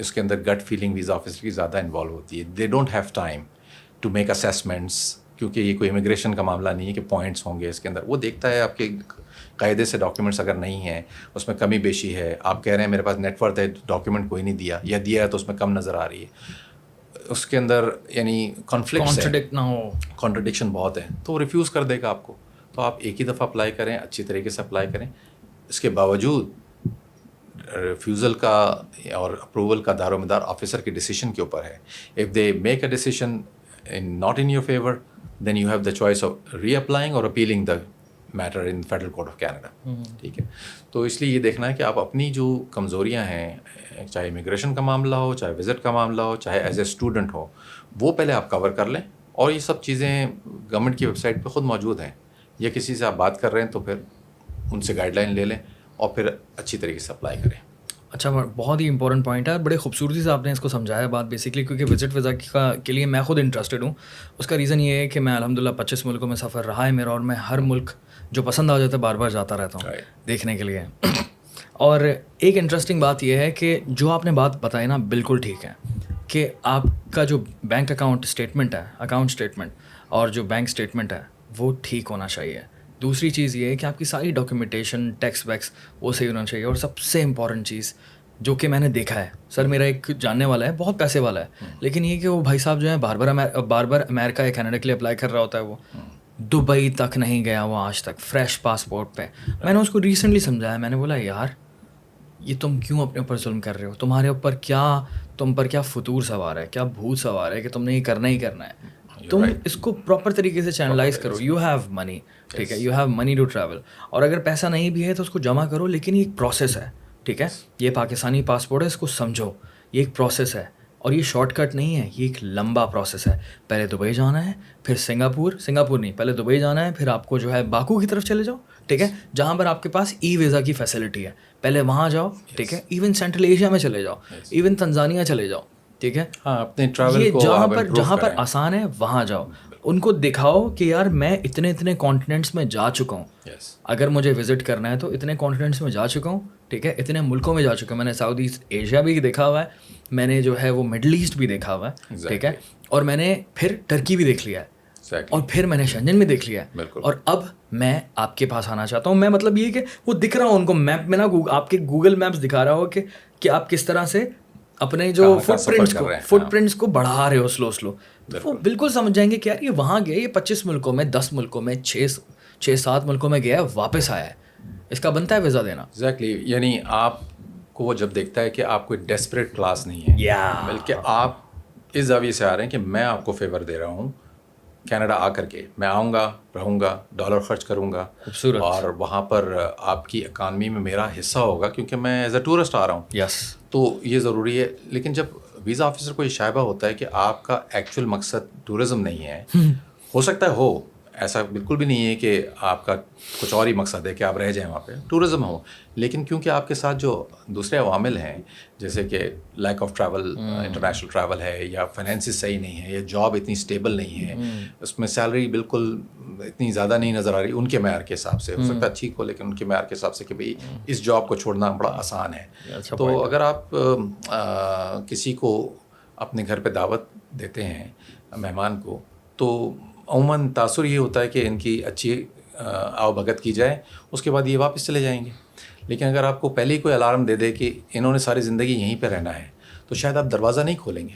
اس کے اندر گٹ فیلنگ ویزا آفیسر کی زیادہ انوالو ہوتی ہے. They don't have time to make assessments, کیونکہ یہ کوئی امیگریشن کا معاملہ نہیں ہے کہ پوائنٹس ہوں گے اس کے اندر. وہ دیکھتا ہے آپ کے قاعدے سے ڈاکیومنٹس اگر نہیں ہیں, اس میں کمی بیشی ہے, آپ کہہ رہے ہیں میرے پاس نیٹ ورتھ ہے, ڈاکیومنٹ کوئی نہیں دیا, یا دیا ہے تو اس میں کم نظر آ رہی ہے, اس کے اندر یعنی کانٹرڈکٹ نہ ہو, کانٹرڈکشن بہت ہے, تو وہ ریفیوز کر دے گا آپ کو. تو آپ ایک ہی دفعہ اپلائی کریں, اچھی طریقے سے اپلائی کریں. اس کے باوجود ریفیوزل کا اور اپروول کا دار و مدار آفیسر کے ڈیسیشن کے اوپر ہے. If they make a decision not in your favour, then you have the choice of reapplying اور appealing the matter in Federal Court of Canada. ٹھیک ہے, تو اس لیے یہ دیکھنا ہے کہ آپ اپنی جو کمزوریاں ہیں, چاہے امیگریشن کا معاملہ ہو, چاہے وزٹ کا معاملہ ہو, چاہے ایز اے اسٹوڈنٹ ہو, وہ پہلے آپ کور کر لیں. اور یہ سب چیزیں گورنمنٹ کی ویب سائٹ پہ خود موجود ہیں, یا کسی سے آپ بات کر رہے ہیں تو پھر ان سے گائیڈ لائن لے لیں اور پھر اچھی طریقے سے اپلائی کریں. اچھا, بہت ہی امپورٹنٹ پوائنٹ ہے, بڑے خوبصورتی سے آپ نے اس کو سمجھایا بات بیسکلی, کیونکہ وزٹ ویزا کے لیے میں خود انٹرسٹڈ ہوں. اس کا ریزن یہ ہے کہ میں الحمدللہ 25 ملکوں میں سفر رہا ہے میرا, اور میں ہر ملک جو پسند آ جاتا ہے بار بار جاتا رہتا ہوں دیکھنے کے لیے. اور ایک انٹرسٹنگ بات یہ ہے کہ جو آپ نے بات بتائی نا بالکل ٹھیک ہے, کہ آپ کا جو بینک اکاؤنٹ اسٹیٹمنٹ اور جو بینک اسٹیٹمنٹ ہے وہ ٹھیک ہونا چاہیے. دوسری چیز یہ ہے کہ آپ کی ساری ڈاکیومنٹیشن, ٹیکس ویکس وہ صحیح ہونا چاہیے. اور سب سے امپورٹنٹ چیز جو کہ میں نے دیکھا ہے, سر میرا ایک جاننے والا ہے, بہت پیسے والا ہے, لیکن یہ کہ وہ بھائی صاحب جو ہے بار بار امریکہ یا کینیڈا کے لیے اپلائی کر رہا ہوتا ہے, وہ دبئی تک نہیں گیا وہ آج تک فریش پاسپورٹ پہ. میں نے اس کو ریسنٹلی سمجھایا, میں نے بولا یار یہ تم کیوں اپنے اوپر ظلم کر رہے ہو, تمہارے اوپر تم پر کیا فطور سوار ہے, کیا بھوت سوار ہے کہ تم نے یہ کرنا ہی کرنا ہے. تم اس کو پراپر طریقے سے چینلائز کرو. یو ہیو منی, ٹھیک ہے, you have money to travel, اور اگر پیسہ نہیں بھی ہے تو اس کو جمع کرو, لیکن یہ ایک پروسیس ہے. ٹھیک ہے, یہ پاکستانی پاسپورٹ ہے, اس کو سمجھو, یہ ایک پروسیس ہے, اور یہ شارٹ کٹ نہیں ہے, یہ ایک لمبا پروسیس ہے. پہلے دبئی جانا ہے, پھر سنگاپور نہیں, پہلے دبئی جانا ہے, پھر آپ کو جو ہے باکو کی طرف چلے جاؤ, ٹھیک ہے, جہاں پر آپ کے پاس ای ویزا کی فیسلٹی ہے, پہلے وہاں جاؤ, ٹھیک ہے. ایون سینٹرل ایشیا میں چلے جاؤ, ایون تنزانیہ چلے جاؤ, ٹھیک ہے. اپنے ٹریول کو جہاں پر آسان ہے وہاں جاؤ. ان کو دکھاؤ کہ یار میں اتنے کانٹیننٹس میں جا چکا ہوں, اگر مجھے وزٹ کرنا ہے تو اتنے کانٹیننٹس میں جا چکا ہوں, ٹھیک ہے, اتنے ملکوں میں جا چکا ہوں. میں نے ساؤتھ ایسٹ ایشیا بھی دیکھا ہوا ہے, میں نے جو ہے وہ مڈل ایسٹ بھی دیکھا ہوا ہے, ٹھیک ہے, اور میں نے پھر ٹرکی بھی دیکھ لیا ہے, اور پھر میں نے شنجن بھی دیکھ لیا ہے, اور اب میں آپ کے پاس آنا چاہتا ہوں. میں مطلب یہ کہ وہ دکھ رہا ہوں ان کو میپ میں نا, آپ کے گوگل میپس دکھا رہا ہو کہ آپ کس طرح سے اپنے جو فٹ پرنٹس کو بڑھا رہے ہو سلو. وہ بالکل سمجھ جائیں گے کہ یار یہ وہاں گیا, یہ 25 ملکوں میں, 10 ملکوں میں, 6-7 ملکوں میں گیا ہے, واپس آیا ہے, اس کا بنتا ہے ویزا دینا. ایگزیکٹلی, یعنی آپ کو وہ جب دیکھتا ہے کہ آپ کوئی ڈیسپریٹ کلاس نہیں ہے, بلکہ آپ اس زاویے سے آ رہے ہیں کہ میں آپ کو فیور دے رہا ہوں, کینیڈا آ کر کے میں آؤں گا, رہوں گا, ڈالر خرچ کروں گا, اور وہاں پر آپ کی اکانومی میں میرا حصہ ہوگا, کیونکہ میں ایز اے ٹورسٹ آ رہا ہوں. یس, تو یہ ضروری ہے. لیکن جب ویزا آفیسر کو یہ شائبہ ہوتا ہے کہ آپ کا ایکچوئل مقصد ٹورزم نہیں ہے, ہو سکتا ہے ہو, ایسا بالکل بھی نہیں ہے کہ آپ کا کچھ اور ہی مقصد ہے کہ آپ رہ جائیں وہاں پہ, ٹورزم ہو, لیکن کیونکہ آپ کے ساتھ جو دوسرے عوامل ہیں, جیسے کہ lack of travel, international travel ہے, یا فائنینسز صحیح نہیں ہے, یا جاب اتنی اسٹیبل نہیں ہے, اس میں سیلری بالکل اتنی زیادہ نہیں نظر آ رہی ان کے معیار کے حساب سے, ہو سکتا ہے ٹھیک ہو, لیکن ان کے معیار کے حساب سے کہ بھئی اس جاب کو چھوڑنا بڑا آسان ہے. تو اگر آپ کسی کو اپنے گھر پہ دعوت دیتے ہیں مہمان کو, تو عموماً تاثر یہ ہوتا ہے کہ ان کی اچھی آؤ بھگت کی جائے, اس کے بعد یہ واپس چلے جائیں گے. لیکن اگر آپ کو پہلے ہی کوئی الارم دے دے کہ انہوں نے ساری زندگی یہیں پہ رہنا ہے, تو شاید آپ دروازہ نہیں کھولیں گے.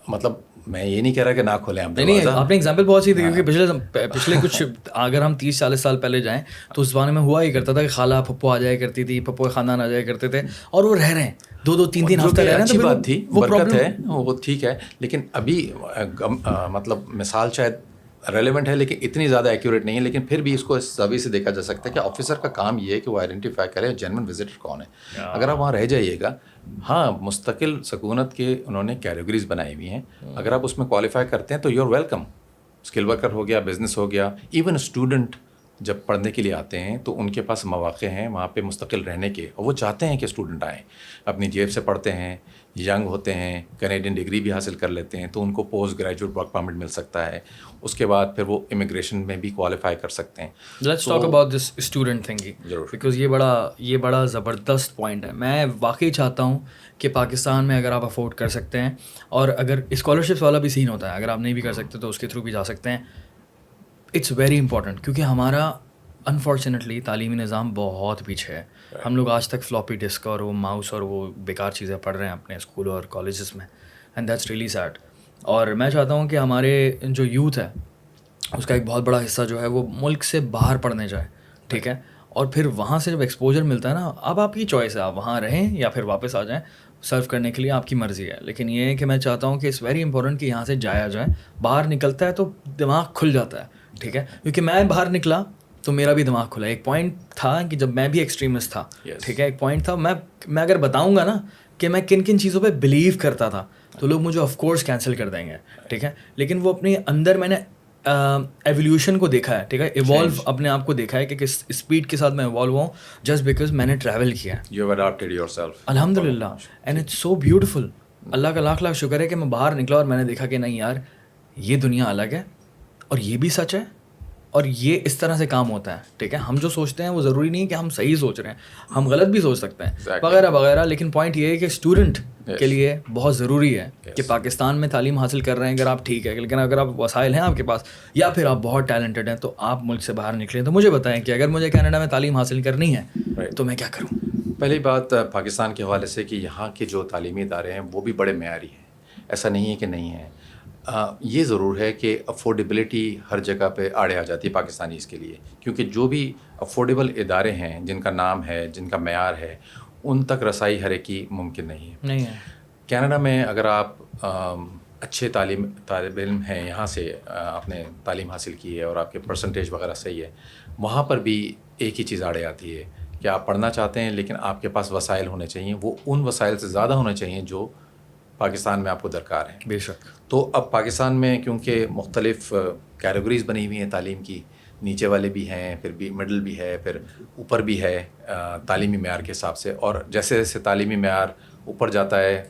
مطلب میں یہ نہیں کہہ رہا کہ نہ کھولیں آپ دروازہ. آپ نے ایگزامپل بہت سی دی, کیونکہ پچھلے کچھ اگر ہم 30-40 سال پہلے جائیں تو اس زمانے میں ہوا ہی کرتا تھا کہ خالہ پھپھو آ جایا کرتی تھی, پھپھو خاندان آ جایا کرتے تھے, اور وہ رہ رہے ہیں 2-3 ہفتے رہ رہے ہیں. اچھی بات تھی, برکت ہے, وہ ٹھیک ہے. لیکن ابھی مطلب مثال شاید ریلیونٹ ہے لیکن اتنی زیادہ ایکوریٹ نہیں ہے, لیکن پھر بھی اس کو اس زاویے سے دیکھا جا سکتا ہے کہ آفیسر کا کام یہ ہے کہ وہ آئیڈینٹیفائی کرے جینوئن وزٹر کون ہے. اگر آپ وہاں رہ جائیے گا, ہاں مستقل سکونت کے انہوں نے کیٹیگریز بنائی ہوئی ہیں, اگر آپ اس میں کوالیفائی کرتے ہیں تو you are welcome. Skill worker ہو گیا, بزنس ہو گیا, ایون اسٹوڈنٹ جب پڑھنے کے لیے آتے ہیں تو ان کے پاس مواقع ہیں وہاں پہ مستقل رہنے کے, اور وہ چاہتے ہیں کہ اسٹوڈنٹ آئیں, اپنی جیب سے پڑھتے ہیں, ینگ ہوتے ہیں, کینیڈین ڈگری بھی حاصل کر لیتے ہیں, تو ان کو پوسٹ گریجویٹ ورک پرمٹ مل سکتا ہے. اس کے بعد پھر وہ امیگریشن میں بھی کوالیفائی کر سکتے ہیں. Let's talk about this student thinking, because یہ بڑا زبردست پوائنٹ ہے. میں واقعی چاہتا ہوں کہ پاکستان میں اگر آپ افورڈ کر سکتے ہیں, اور اگر اسکالرشپس والا بھی سین ہوتا ہے, اگر آپ نہیں بھی کر سکتے تو اس کے تھرو بھی جا سکتے ہیں. اٹس ویری امپورٹنٹ, کیونکہ ہمارا انفارچونیٹلی تعلیمی نظام بہت پیچھے ہے. ہم لوگ آج تک فلاپی ڈسک اور وہ ماؤس اور وہ بیکار چیزیں پڑھ رہے ہیں اپنے اسکول اور کالجز میں, اینڈ دیٹس ریئلی سیڈ. اور میں چاہتا ہوں کہ ہمارے جو یوتھ ہے اس کا ایک بہت بڑا حصہ جو ہے وہ ملک سے باہر پڑھنے جائے, ٹھیک ہے, اور پھر وہاں سے جب ایکسپوجر ملتا ہے نا, اب آپ کی چوائس ہے, آپ وہاں رہیں یا پھر واپس آ جائیں, سرو کرنے کے لیے آپ کی مرضی ہے. لیکن یہ ہے کہ میں چاہتا ہوں کہ اٹس ویری امپورٹنٹ کہ یہاں سے جایا جائے. باہر نکلتا ہے تو دماغ کھل جاتا ہے, ٹھیک ہے, کیونکہ میں باہر نکلا تو میرا بھی دماغ کھلا. ایک پوائنٹ تھا کہ جب میں بھی ایکسٹریمسٹ تھا, ٹھیک ہے, ایک پوائنٹ تھا, میں اگر بتاؤں گا نا کہ میں کن کن چیزوں پہ بلیو کرتا تھا تو لوگ مجھے آف کورس کینسل کر دیں گے, ٹھیک ہے, لیکن وہ اپنے اندر میں نے ایولیوشن کو دیکھا ہے, ٹھیک ہے, ایوالو اپنے آپ کو دیکھا ہے کہ کس اسپیڈ کے ساتھ میں ایوالو ہوں, جسٹ بیکاز میں نے ٹریول کیا ہے. You have adapted your self, الحمد للہ, اینڈ اٹس سو بیوٹیفل. اللہ کا لاکھ لاکھ شکر ہے کہ میں باہر نکلا اور میں نے دیکھا کہ نہیں یار, یہ دنیا الگ ہے اور یہ بھی سچ ہے, اور یہ اس طرح سے کام ہوتا ہے, ٹھیک ہے. ہم جو سوچتے ہیں وہ ضروری نہیں کہ ہم صحیح سوچ رہے ہیں, ہم غلط بھی سوچ سکتے ہیں وغیرہ وغیرہ. لیکن پوائنٹ یہ ہے کہ اسٹوڈنٹ کے لیے بہت ضروری ہے کہ پاکستان میں تعلیم حاصل کر رہے ہیں اگر آپ, ٹھیک ہے, لیکن اگر آپ وسائل ہیں آپ کے پاس یا پھر آپ بہت ٹیلنٹڈ ہیں تو آپ ملک سے باہر نکلیں. تو مجھے بتائیں کہ اگر مجھے کینیڈا میں تعلیم حاصل کرنی ہے تو میں کیا کروں؟ پہلی بات پاکستان کے حوالے سے کہ یہاں کے جو تعلیمی ادارے ہیں وہ بھی بڑے معیاری ہیں, ایسا نہیں ہے کہ نہیں ہے. یہ ضرور ہے کہ افورڈیبلٹی ہر جگہ پہ آڑے آ جاتی ہے پاکستانیز کے لیے, کیونکہ جو بھی افورڈیبل ادارے ہیں جن کا نام ہے, جن کا معیار ہے, ان تک رسائی ہر ایک کی ممکن نہیں ہے. کینیڈا میں اگر آپ اچھے طالب علم ہیں, یہاں سے آپ نے تعلیم حاصل کی ہے اور آپ کے پرسنٹیج وغیرہ صحیح ہے, وہاں پر بھی ایک ہی چیز آڑے آتی ہے کہ آپ پڑھنا چاہتے ہیں لیکن آپ کے پاس وسائل ہونے چاہیے, وہ ان وسائل سے زیادہ ہونے چاہیے جو پاکستان میں آپ کو درکار ہیں. بے شک. تو اب پاکستان میں کیونکہ مختلف کیٹیگریز بنی ہوئی ہیں تعلیم کی, نیچے والے بھی ہیں, پھر بھی مڈل بھی ہے, پھر اوپر بھی ہے تعلیمی معیار کے حساب سے, اور جیسے جیسے تعلیمی معیار اوپر جاتا ہے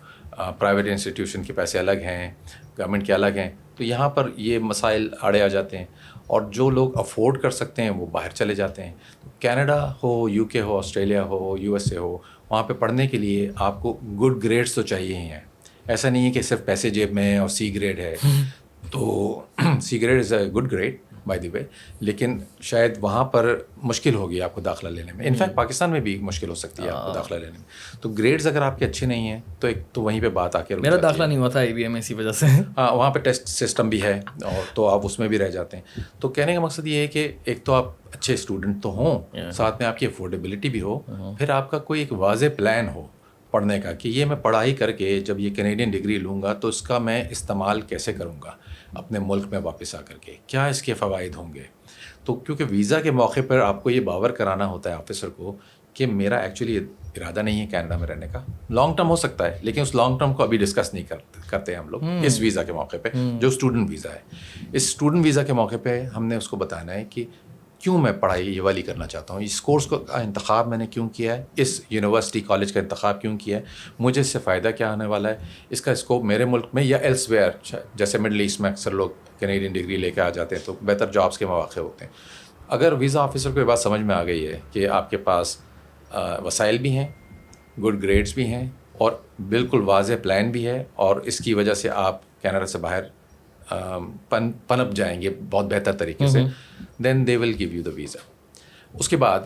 پرائیویٹ انسٹیٹیوشن کے پیسے الگ ہیں, گورنمنٹ کے الگ ہیں, تو یہاں پر یہ مسائل آڑے آ جاتے ہیں, اور جو لوگ افورڈ کر سکتے ہیں وہ باہر چلے جاتے ہیں. تو کینیڈا ہو, یو کے ہو, آسٹریلیا ہو, یو ایس اے ہو, وہاں پہ پڑھنے کے لیے آپ کو گڈ گریڈس تو چاہیے ہی ہیں. ایسا نہیں ہے کہ صرف پیسے جیب میں ہیں اور سی گریڈ ہے, تو C grade is a good grade by the way, لیکن شاید وہاں پر مشکل ہوگی آپ کو داخلہ لینے میں. انفیکٹ پاکستان میں بھی مشکل ہو سکتی ہے آپ کو داخلہ لینے میں. تو گریڈز اگر آپ کے اچھے نہیں ہیں تو ایک تو وہیں پہ بات آ کے میرا داخلہ نہیں ہوا تھا ABM میں اسی وجہ سے. ہاں, وہاں پہ ٹیسٹ سسٹم بھی ہے, اور تو آپ اس میں بھی رہ جاتے ہیں. تو کہنے کا مقصد یہ ہے کہ ایک تو آپ اچھے اسٹوڈنٹ تو ہوں, ساتھ میں آپ کی افورڈیبلٹی بھی ہو, پھر آپ کا کوئی ایک واضح پلان ہو پڑھنے کا کہ یہ میں پڑھائی کر کے جب یہ کینیڈین ڈگری لوں گا تو اس کا میں استعمال کیسے کروں گا اپنے ملک میں واپس آ کر کے, کیا اس کے فوائد ہوں گے. تو کیونکہ ویزا کے موقع پر آپ کو یہ باور کرانا ہوتا ہے آفیسر کو کہ میرا ایکچولی ارادہ نہیں ہے کینیڈا میں رہنے کا, لانگ ٹرم ہو سکتا ہے لیکن اس لانگ ٹرم کو ابھی ڈسکس نہیں کرتے ہم لوگ اس ویزا کے موقع پہ جو اسٹوڈنٹ ویزا ہے. اس اسٹوڈنٹ ویزا کے موقع پہ ہم نے اس کو بتانا ہے کہ کیوں میں پڑھائی یہ والی کرنا چاہتا ہوں, اس کورس کا انتخاب میں نے کیوں کیا ہے, اس یونیورسٹی کالج کا انتخاب کیوں کیا ہے, مجھے اس سے فائدہ کیا آنے والا ہے, اس کا اسکوپ میرے ملک میں یا ایلس ویئر, جیسے مڈل ایسٹ میں اکثر لوگ کینیڈین ڈگری لے کے آ جاتے ہیں تو بہتر جابس کے مواقع ہوتے ہیں. اگر ویزا آفیسر کو یہ بات سمجھ میں آ گئی ہے کہ آپ کے پاس وسائل بھی ہیں, گڈ گریڈس بھی ہیں, اور بالکل واضح پلان بھی ہے, اور اس کی وجہ سے آپ کینیڈا سے باہر پنپ جائیں گے بہت بہتر طریقے سے, then they will give you the visa. اس کے بعد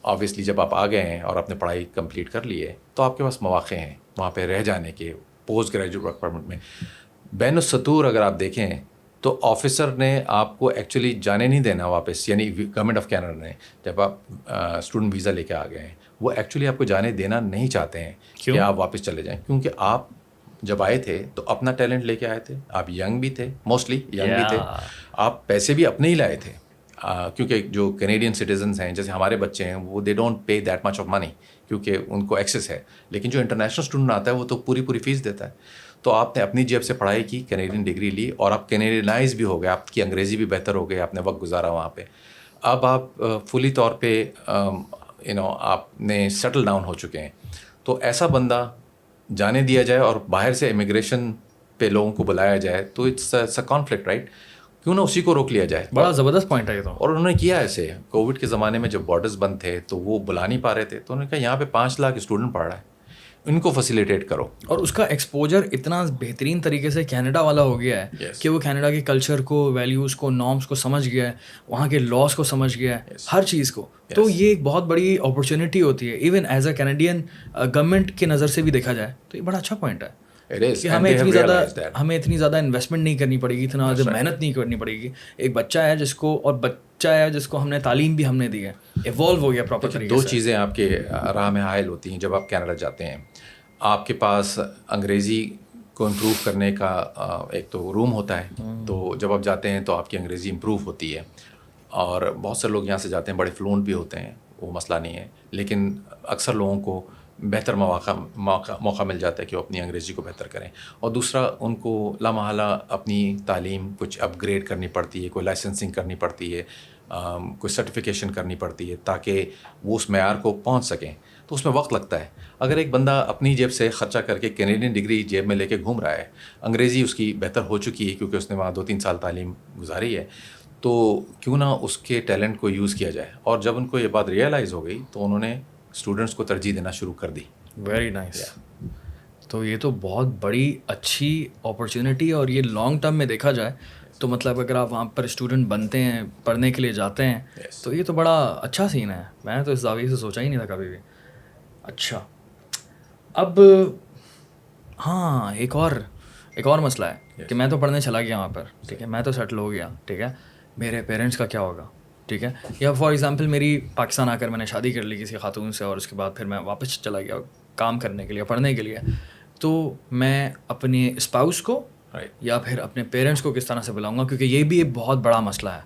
آبویسلی جب آپ آ گئے ہیں اور اپنے پڑھائی کمپلیٹ کر لی ہے تو آپ کے پاس مواقع ہیں وہاں پہ رہ جانے کے. پوسٹ گریجویٹ ورک پرمٹ میں بین السطور اگر آپ دیکھیں تو آفیسر نے آپ کو ایکچولی جانے نہیں دینا واپس, یعنی گورنمنٹ آف کینیڈا نے جب آپ اسٹوڈنٹ ویزا لے کے آ گئے ہیں وہ ایکچولی آپ کو جانے دینا نہیں چاہتے ہیں کہ آپ واپس چلے جائیں, کیونکہ آپ جب آئے تھے تو اپنا ٹیلنٹ لے کے آئے تھے, آپ ینگ بھی تھے, موسٹلی ینگ بھی تھے, آپ پیسے بھی اپنے ہی لائے تھے, کیونکہ جو کینیڈین سٹیزنس ہیں جیسے ہمارے بچے ہیں وہ they don't pay that much of money کیونکہ ان کو ایکسیس ہے, لیکن جو انٹرنیشنل اسٹوڈنٹ آتا ہے وہ تو پوری فیس دیتا ہے. تو آپ نے اپنی جیب سے پڑھائی کی, کینیڈین ڈگری لی, اور آپ کینیڈینائز بھی ہو گئے, آپ کی انگریزی بھی بہتر ہو گئی, آپ نے وقت گزارا وہاں پہ. اب آپ فلی طور پہ آپ نے سیٹل ڈاؤن ہو چکے ہیں. تو ایسا بندہ جانے دیا جائے اور باہر سے امیگریشن پہ لوگوں کو بلایا جائے تو اٹس کانفلکٹ رائٹ. کیوں نہ اسی کو روک لیا جائے. بڑا زبردست پوائنٹ ہے یہ تو. اور انہوں نے کیا ایسے کووڈ کے زمانے میں جب بارڈرز بند تھے تو وہ بلا نہیں پا رہے تھے, تو انہوں نے کہا یہاں پہ 5 لاکھ اسٹوڈنٹ پڑھ رہا ہے, ان کو فیسیلیٹیٹ کرو. اور اس کا ایکسپوجر اتنا بہترین طریقے سے کینیڈا والا ہو گیا ہے کہ وہ کینیڈا کے کلچر کو, ویلیوز کو, نارمس کو سمجھ گیا ہے, وہاں کے لاس کو سمجھ گیا ہے, ہر چیز کو. تو یہ ایک بہت بڑی اپرچونیٹی ہوتی ہے even as a Canadian government کی نظر سے بھی دیکھا جائے تو یہ بڑا اچھا پوائنٹ ہے کہ ہمیں اتنی زیادہ انویسٹمنٹ نہیں کرنی پڑے گی, اتنا زیادہ محنت نہیں کرنی پڑے گی. ایک بچہ ہے جس کو ہم نے تعلیم بھی ہم نے دی ہے, ایوالو ہو گیا پراپر طریقے سے. 2 چیزیں آپ کے راہ میں حائل ہوتی ہیں جب آپ کینیڈا جاتے ہیں. آپ کے پاس انگریزی کو امپروو کرنے کا ایک تو روم ہوتا ہے, تو جب آپ جاتے ہیں تو آپ کی انگریزی امپروو ہوتی ہے. اور بہت سے لوگ یہاں سے جاتے ہیں بڑے فلوئنٹ بھی ہوتے ہیں, وہ مسئلہ نہیں ہے, لیکن اکثر لوگوں کو بہتر موقع مل جاتا ہے کہ وہ اپنی انگریزی کو بہتر کریں. اور دوسرا, ان کو لامحالہ اپنی تعلیم کچھ اپ گریڈ کرنی پڑتی ہے, کوئی لائسنسنگ کرنی پڑتی ہے, کوئی سرٹیفیکیشن کرنی پڑتی ہے تاکہ وہ اس معیار کو پہنچ سکیں. تو اس میں وقت لگتا ہے. اگر ایک بندہ اپنی جیب سے خرچہ کر کے کینیڈین ڈگری جیب میں لے کے گھوم رہا ہے, انگریزی اس کی بہتر ہو چکی ہے کیونکہ اس نے وہاں 2-3 سال تعلیم گزاری ہے, تو کیوں نہ اس کے ٹیلنٹ کو یوز کیا جائے. اور جب ان کو یہ بات ریئلائز ہو گئی تو انہوں نے اسٹوڈنٹس کو ترجیح دینا شروع کر دی. Very nice. تو یہ تو بہت بڑی اچھی اپرچونیٹی ہے, اور یہ لانگ ٹرم میں دیکھا جائے تو مطلب اگر آپ وہاں پر اسٹوڈنٹ بنتے ہیں, پڑھنے کے لیے جاتے ہیں, تو یہ تو بڑا اچھا سین ہے. میں تو اس زاویے سے سوچا ہی نہیں تھا کبھی بھی. اچھا, اب ہاں ایک اور مسئلہ ہے کہ میں تو پڑھنے چلا گیا وہاں پر, ٹھیک ہے, میں تو سیٹل ہو گیا, ٹھیک ہے, میرے پیرنٹس کا کیا ہوگا, ٹھیک ہے. یا فار ایگزامپل میری پاکستان آ کر میں نے شادی کر لی کسی خاتون سے, اور اس کے بعد پھر میں واپس چلا گیا کام کرنے کے لیے, پڑھنے کے لیے. تو میں اپنے اسپاؤس کو یا پھر اپنے پیرنٹس کو کس طرح سے بلاؤں گا, کیونکہ یہ بھی ایک بہت بڑا مسئلہ ہے.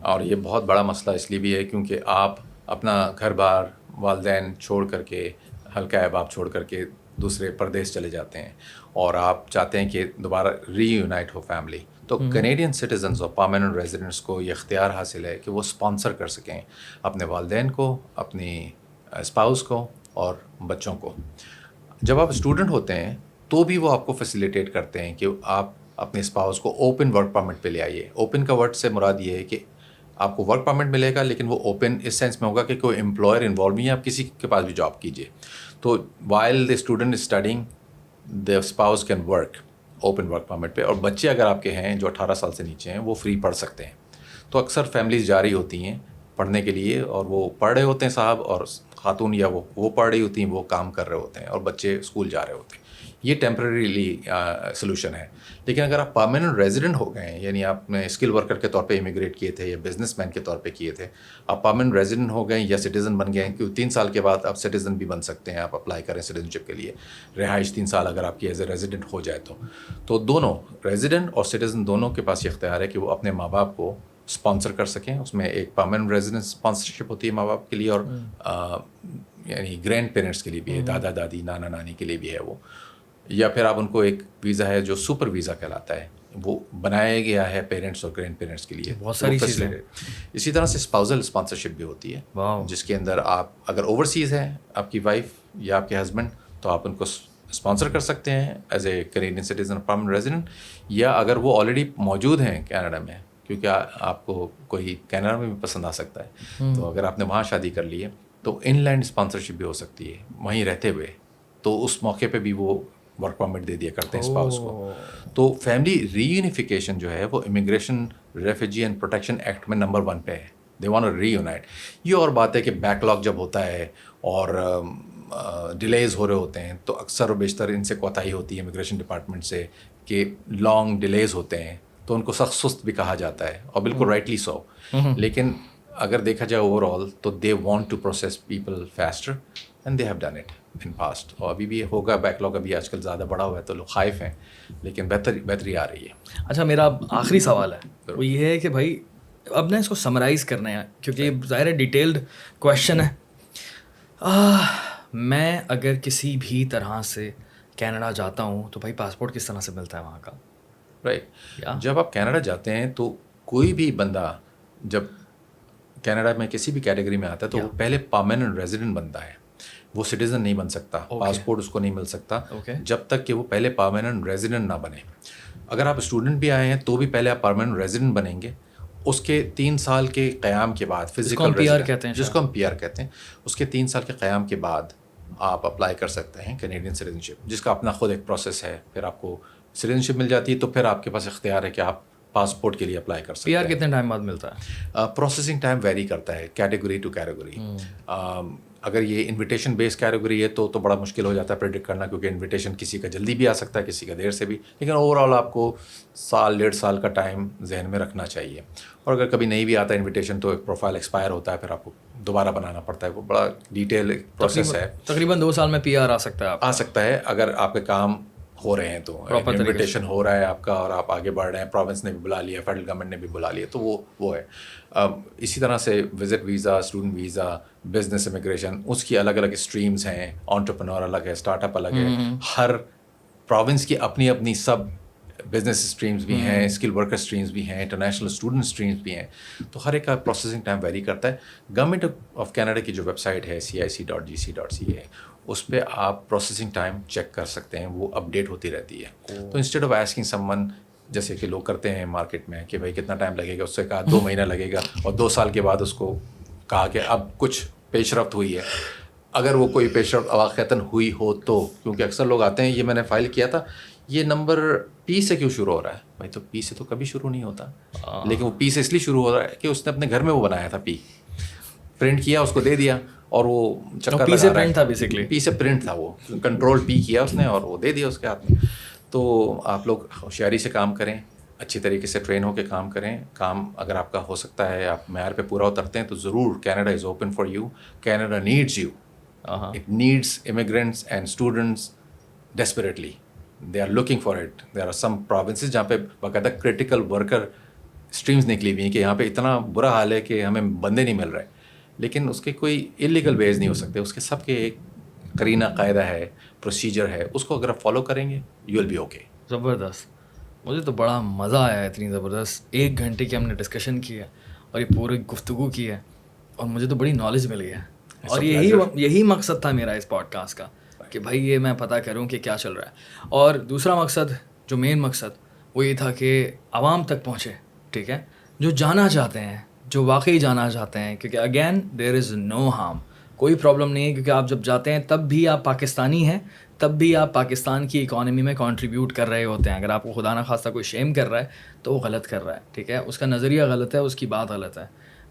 اور یہ بہت بڑا مسئلہ اس لیے بھی ہے کیونکہ آپ اپنا گھر بار, والدین چھوڑ کر کے, حلقہ احباب چھوڑ کر کے دوسرے پردیس چلے جاتے ہیں, اور آپ چاہتے ہیں کہ دوبارہ ری یونائٹ ہو فیملی. تو کینیڈین سٹیزنز اور پرماننٹ ریزیڈنٹس کو یہ اختیار حاصل ہے کہ وہ اسپانسر کر سکیں اپنے والدین کو, اپنی اسپاؤس کو اور بچوں کو. جب آپ اسٹوڈنٹ ہوتے ہیں تو بھی وہ آپ کو فیسیلیٹیٹ کرتے ہیں کہ آپ اپنے اسپاؤس کو اوپن ورک پرمٹ پہ لے آئیے. اوپن کا ورڈ سے مراد یہ ہے کہ آپ کو ورک پرمٹ ملے گا, لیکن وہ اوپن اس سینس میں ہوگا کہ کوئی امپلائر انوالو نہیں ہے, آپ کسی کے پاس بھی جاب کیجیے. تو while the student studying the spouse can work open work permit پہ. اور بچے اگر آپ کے ہیں جو 18 سال سے نیچے ہیں وہ فری پڑھ سکتے ہیں. تو اکثر فیملیز جا رہی ہوتی ہیں پڑھنے کے لیے, اور وہ پڑھ رہے ہوتے ہیں صاحب, اور خاتون یا وہ پڑھ رہی ہوتی ہیں, وہ کام کر رہے ہوتے ہیں, اور بچے اسکول جا رہے ہوتے ہیں. یہ ٹیمپریریلی سلوشن ہے. لیکن اگر آپ پرماننٹ ریزیڈنٹ ہو گئے ہیں, یعنی آپ نے اسکل ورکر کے طور پہ امیگریٹ کیے تھے یا بزنس مین کے طور پہ کیے تھے, آپ پرماننٹ ریزیڈنٹ ہو گئے یا سٹیزن بن گئے ہیں, کیونکہ 3 سال کے بعد آپ سٹیزن بھی بن سکتے ہیں, آپ اپلائی کریں سٹیزن شپ کے لیے. رہائش 3 سال اگر آپ کی ایز اے ریزیڈنٹ ہو جائے تو دونوں ریزیڈنٹ اور سٹیزن دونوں کے پاس یہ اختیار ہے کہ وہ اپنے ماں باپ کو اسپانسر کر سکیں. اس میں ایک پرماننٹ ریزیڈنس اسپانسرشپ ہوتی ہے ماں باپ کے لیے, اور یعنی گرینڈ پیرنٹس کے لیے بھی ہے, دادا دادی نانا نانی کے لیے بھی ہے وہ. یا پھر آپ ان کو ایک ویزا ہے جو سپر ویزا کہلاتا ہے, وہ بنایا گیا ہے پیرنٹس اور گرینڈ پیرنٹس کے لیے. بہت ساری چیزیں. اسی طرح سے اسپاؤزل اسپانسرشپ بھی ہوتی ہے, جس کے اندر آپ اگر اوورسیز ہیں آپ کی وائف یا آپ کے ہسبینڈ, تو آپ ان کو اسپانسر کر سکتے ہیں as a Canadian citizen permanent resident. یا اگر وہ آلریڈی موجود ہیں کینیڈا میں, کیونکہ آپ کو کوئی کینیڈا میں بھی پسند آ سکتا ہے, تو اگر آپ نے وہاں شادی کر لی ہے تو ان لینڈ اسپانسرشپ بھی ہو سکتی ہے وہیں رہتے ہوئے. تو اس موقع پہ بھی وہ ورک پرمٹ دے دیا کرتے ہیں اسپاؤس کو. تو فیملی ری یونیفیکیشن جو ہے وہ immigration refugee and protection act میں نمبر 1 پہ ہے. They want to reunite. یہ اور بات ہے کہ بیک لاگ جب ہوتا ہے اور ڈیلیز ہو رہے ہوتے ہیں, تو اکثر و بیشتر ان سے کوتاہی ہوتی ہے امیگریشن ڈپارٹمنٹ سے کہ لانگ ڈیلیز ہوتے ہیں, تو ان کو سخت سست بھی کہا جاتا ہے, اور بالکل رائٹلی سو. لیکن اگر دیکھا جائے اوور آل تو they want to process people faster and they have done it in past. اور ابھی بھی ہوگا بیک لاگ, ابھی آج کل زیادہ بڑا ہوا ہے تو لوگ خائف ہیں, لیکن بہتری آ رہی ہے. اچھا, میرا آخری سوال ہے وہ یہ ہے کہ بھائی اب نا اس کو سمرائز کرنا ہے, کیونکہ یہ ظاہر ہے ڈیٹیلڈ کویشچن ہے. میں اگر کسی بھی طرح سے کینیڈا جاتا ہوں تو بھائی پاسپورٹ کس طرح سے ملتا ہے وہاں کا؟ رائٹ. جب آپ کینیڈا جاتے ہیں تو کوئی بھی بندہ جب کینیڈا میں کسی بھی کیٹیگری میں آتا ہے تو وہ پہلے پرماننٹ ریزیڈنٹ بنتا ہے. وہ سٹیزن نہیں بن سکتا, پاسپورٹ اس کو نہیں مل سکتا جب تک کہ وہ پہلے پرماننٹ ریزیڈنٹ نہ بنے. اگر آپ اسٹوڈنٹ بھی آئے ہیں تو بھی پہلے آپ پرماننٹ ریزیڈنٹ بنیں گے. اس کے 3 سال کے قیام کے بعد فزیکل ریزیڈنٹ جس کو ہم پی آر کہتے ہیں, اس کے 3 سال کے قیام کے بعد آپ اپلائی کر سکتے ہیں کینیڈین سٹیزن شپ, جس کا اپنا خود ایک پروسیس ہے. پھر آپ کو سٹیزن شپ مل جاتی ہے تو پھر آپ کے پاس اختیار ہے کہ آپ پاسپورٹ کے لیے اپلائی کر سکتے ہیں. پی آر کتنے ٹائم بعد ملتا ہے؟ پروسیسنگ ٹائم ویری کرتا ہے کیٹیگری ٹو کیٹیگری. اگر یہ انویٹیشن بیس کیٹیگری ہے تو بڑا مشکل ہو جاتا ہے پریڈکٹ کرنا, کیونکہ انویٹیشن کسی کا جلدی بھی آ سکتا ہے, کسی کا دیر سے بھی. لیکن اوور آل آپ کو 1.5 سال کا ٹائم ذہن میں رکھنا چاہیے. اور اگر کبھی نہیں بھی آتا انویٹیشن تو ایک پروفائل ایکسپائر ہوتا ہے, پھر آپ کو دوبارہ بنانا پڑتا ہے. وہ بڑا ڈیٹیل پروسیس ہے. تقریباً 2 سال میں پی آر آ سکتا ہے, آ سکتا ہے اگر آپ کے کام ہو رہے ہیں تو انویٹیشن ہو رہا ہے آپ کا اور آپ آگے بڑھ رہے ہیں, پروونس نے بھی بلا لیا, فیڈرل گورنمنٹ نے بھی بلا لیا, تو وہ ہے. اسی طرح سے visit visa, student visa, business immigration, اس کی الگ الگ اسٹریمز ہیں. انٹرپرینور الگ ہے, اسٹارٹ اپ الگ ہے. ہر پروونس کی اپنی اپنی سب بزنس اسٹریمز بھی ہیں, اسکل ورکر اسٹریمز بھی ہیں, انٹرنیشنل اسٹوڈنٹ اسٹریمز بھی ہیں. تو ہر ایک کا پروسیسنگ ٹائم ویری کرتا ہے. گورنمنٹ آف کینیڈا کی جو ویب سائٹ ہے cic.gc.ca, اس پہ آپ پروسیسنگ ٹائم چیک کر سکتے ہیں, وہ اپڈیٹ ہوتی رہتی ہے. تو instead of asking some one, جیسے کہ لوگ کرتے ہیں مارکیٹ میں کہ بھائی کتنا ٹائم لگے گا, اس سے کہا 2 مہینہ لگے گا, اور 2 سال کے بعد اس کو کہا کہ اب کچھ پیش رفت ہوئی ہے. اگر وہ کوئی پیش رفت واقعتاً ہوئی ہو تو, کیونکہ اکثر لوگ آتے ہیں, یہ میں نے فائل کیا تھا, یہ نمبر پی سے کیوں شروع ہو رہا ہے؟ بھائی تو پی سے تو کبھی شروع نہیں ہوتا, لیکن وہ پی سے اس لیے شروع ہو رہا ہے کہ اس نے اپنے گھر میں وہ بنایا تھا, پی پرنٹ کیا, اس کو دے دیا, اور وہ چکر پی سے پرنٹ تھا, بیسکلی پی سے پرنٹ تھا, وہ کنٹرول پی کیا اس نے اور وہ دے دیا اس کے ہاتھ میں. تو آپ لوگ ہوشیاری سے کام کریں, اچھی طریقے سے ٹرین ہو کے کام کریں. کام اگر آپ کا ہو سکتا ہے, آپ معیار پہ پورا اترتے ہیں, تو ضرور Canada is open for you. Canada needs you. It needs immigrants and students desperately. They are looking for it. There are some provinces جہاں پہ باقاعدہ کرٹیکل ورکر اسٹریمز نکلی ہوئی ہیں کہ یہاں پہ اتنا برا حال ہے کہ ہمیں بندے نہیں مل رہے, لیکن اس کے کوئی انلیگل ویز نہیں ہو سکتے. اس کے سب کے ایک قرینہ قاعدہ ہے, پروسیجر ہے, اس کو اگر آپ فالو کریں گے یو ول بی اوکے. زبردست. مجھے تو بڑا مزہ آیا, اتنی زبردست 1 گھنٹے کی ہم نے ڈسکشن کی ہے اور یہ پوری گفتگو کی ہے, اور مجھے تو بڑی نالج مل گئی ہے. اور یہی مقصد تھا میرا اس پوڈ کاسٹ کا, کہ بھائی یہ میں پتہ کروں کہ کیا چل رہا ہے. اور دوسرا مقصد, جو مین مقصد, وہ یہ تھا کہ عوام تک پہنچے, ٹھیک ہے, جو جانا چاہتے ہیں, جو واقعی جانا چاہتے ہیں. کیونکہ again there is no harm, کوئی پرابلم نہیں ہے, کیونکہ آپ جب جاتے ہیں تب بھی آپ پاکستانی ہیں, تب بھی آپ پاکستان کی اکانومی میں کنٹریبیوٹ کر رہے ہوتے ہیں. اگر آپ کو خدا نہ خواستہ کوئی شیم کر رہا ہے تو وہ غلط کر رہا ہے, ٹھیک ہے, اس کا نظریہ غلط ہے, اس کی بات غلط ہے.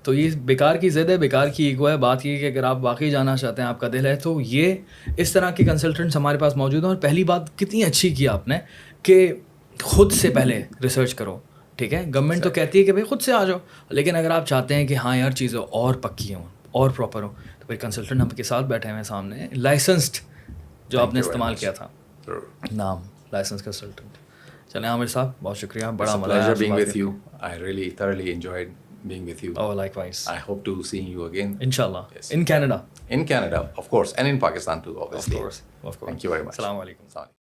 تو یہ بیکار کی ضد ہے, بیکار کی ایگو ہے. بات یہ کہ اگر آپ واقعی جانا چاہتے ہیں, آپ کا دل ہے, تو یہ اس طرح کے کنسلٹنٹس ہمارے پاس موجود ہیں. اور پہلی بات کتنی اچھی کی آپ نے کہ خود سے پہلے ریسرچ کرو, ٹھیک ہے. گورنمنٹ تو کہتی ہے کہ بھائی خود سے آ جاؤ, لیکن اگر آپ چاہتے ہیں کہ ہاں یار چیزیں اور پکی ہوں اور پراپر ہوں, تو پھر کنسلٹنٹ آپ کے ساتھ بیٹھے ہوئے ہیں سامنے, لائسنسڈ, جو آپ نے استعمال کیا تھا نام, لائسنس کنسلٹنٹ. چلیں عامر صاحب, بہت شکریہ, بڑا مزہ آیا being with you. I really thoroughly enjoyed being with you. Oh, likewise. I hope to see you again. Inshallah. Yes. In Canada. In Canada, of course, and in Pakistan too, obviously. Of course. Thank you very much. Assalamu alaikum.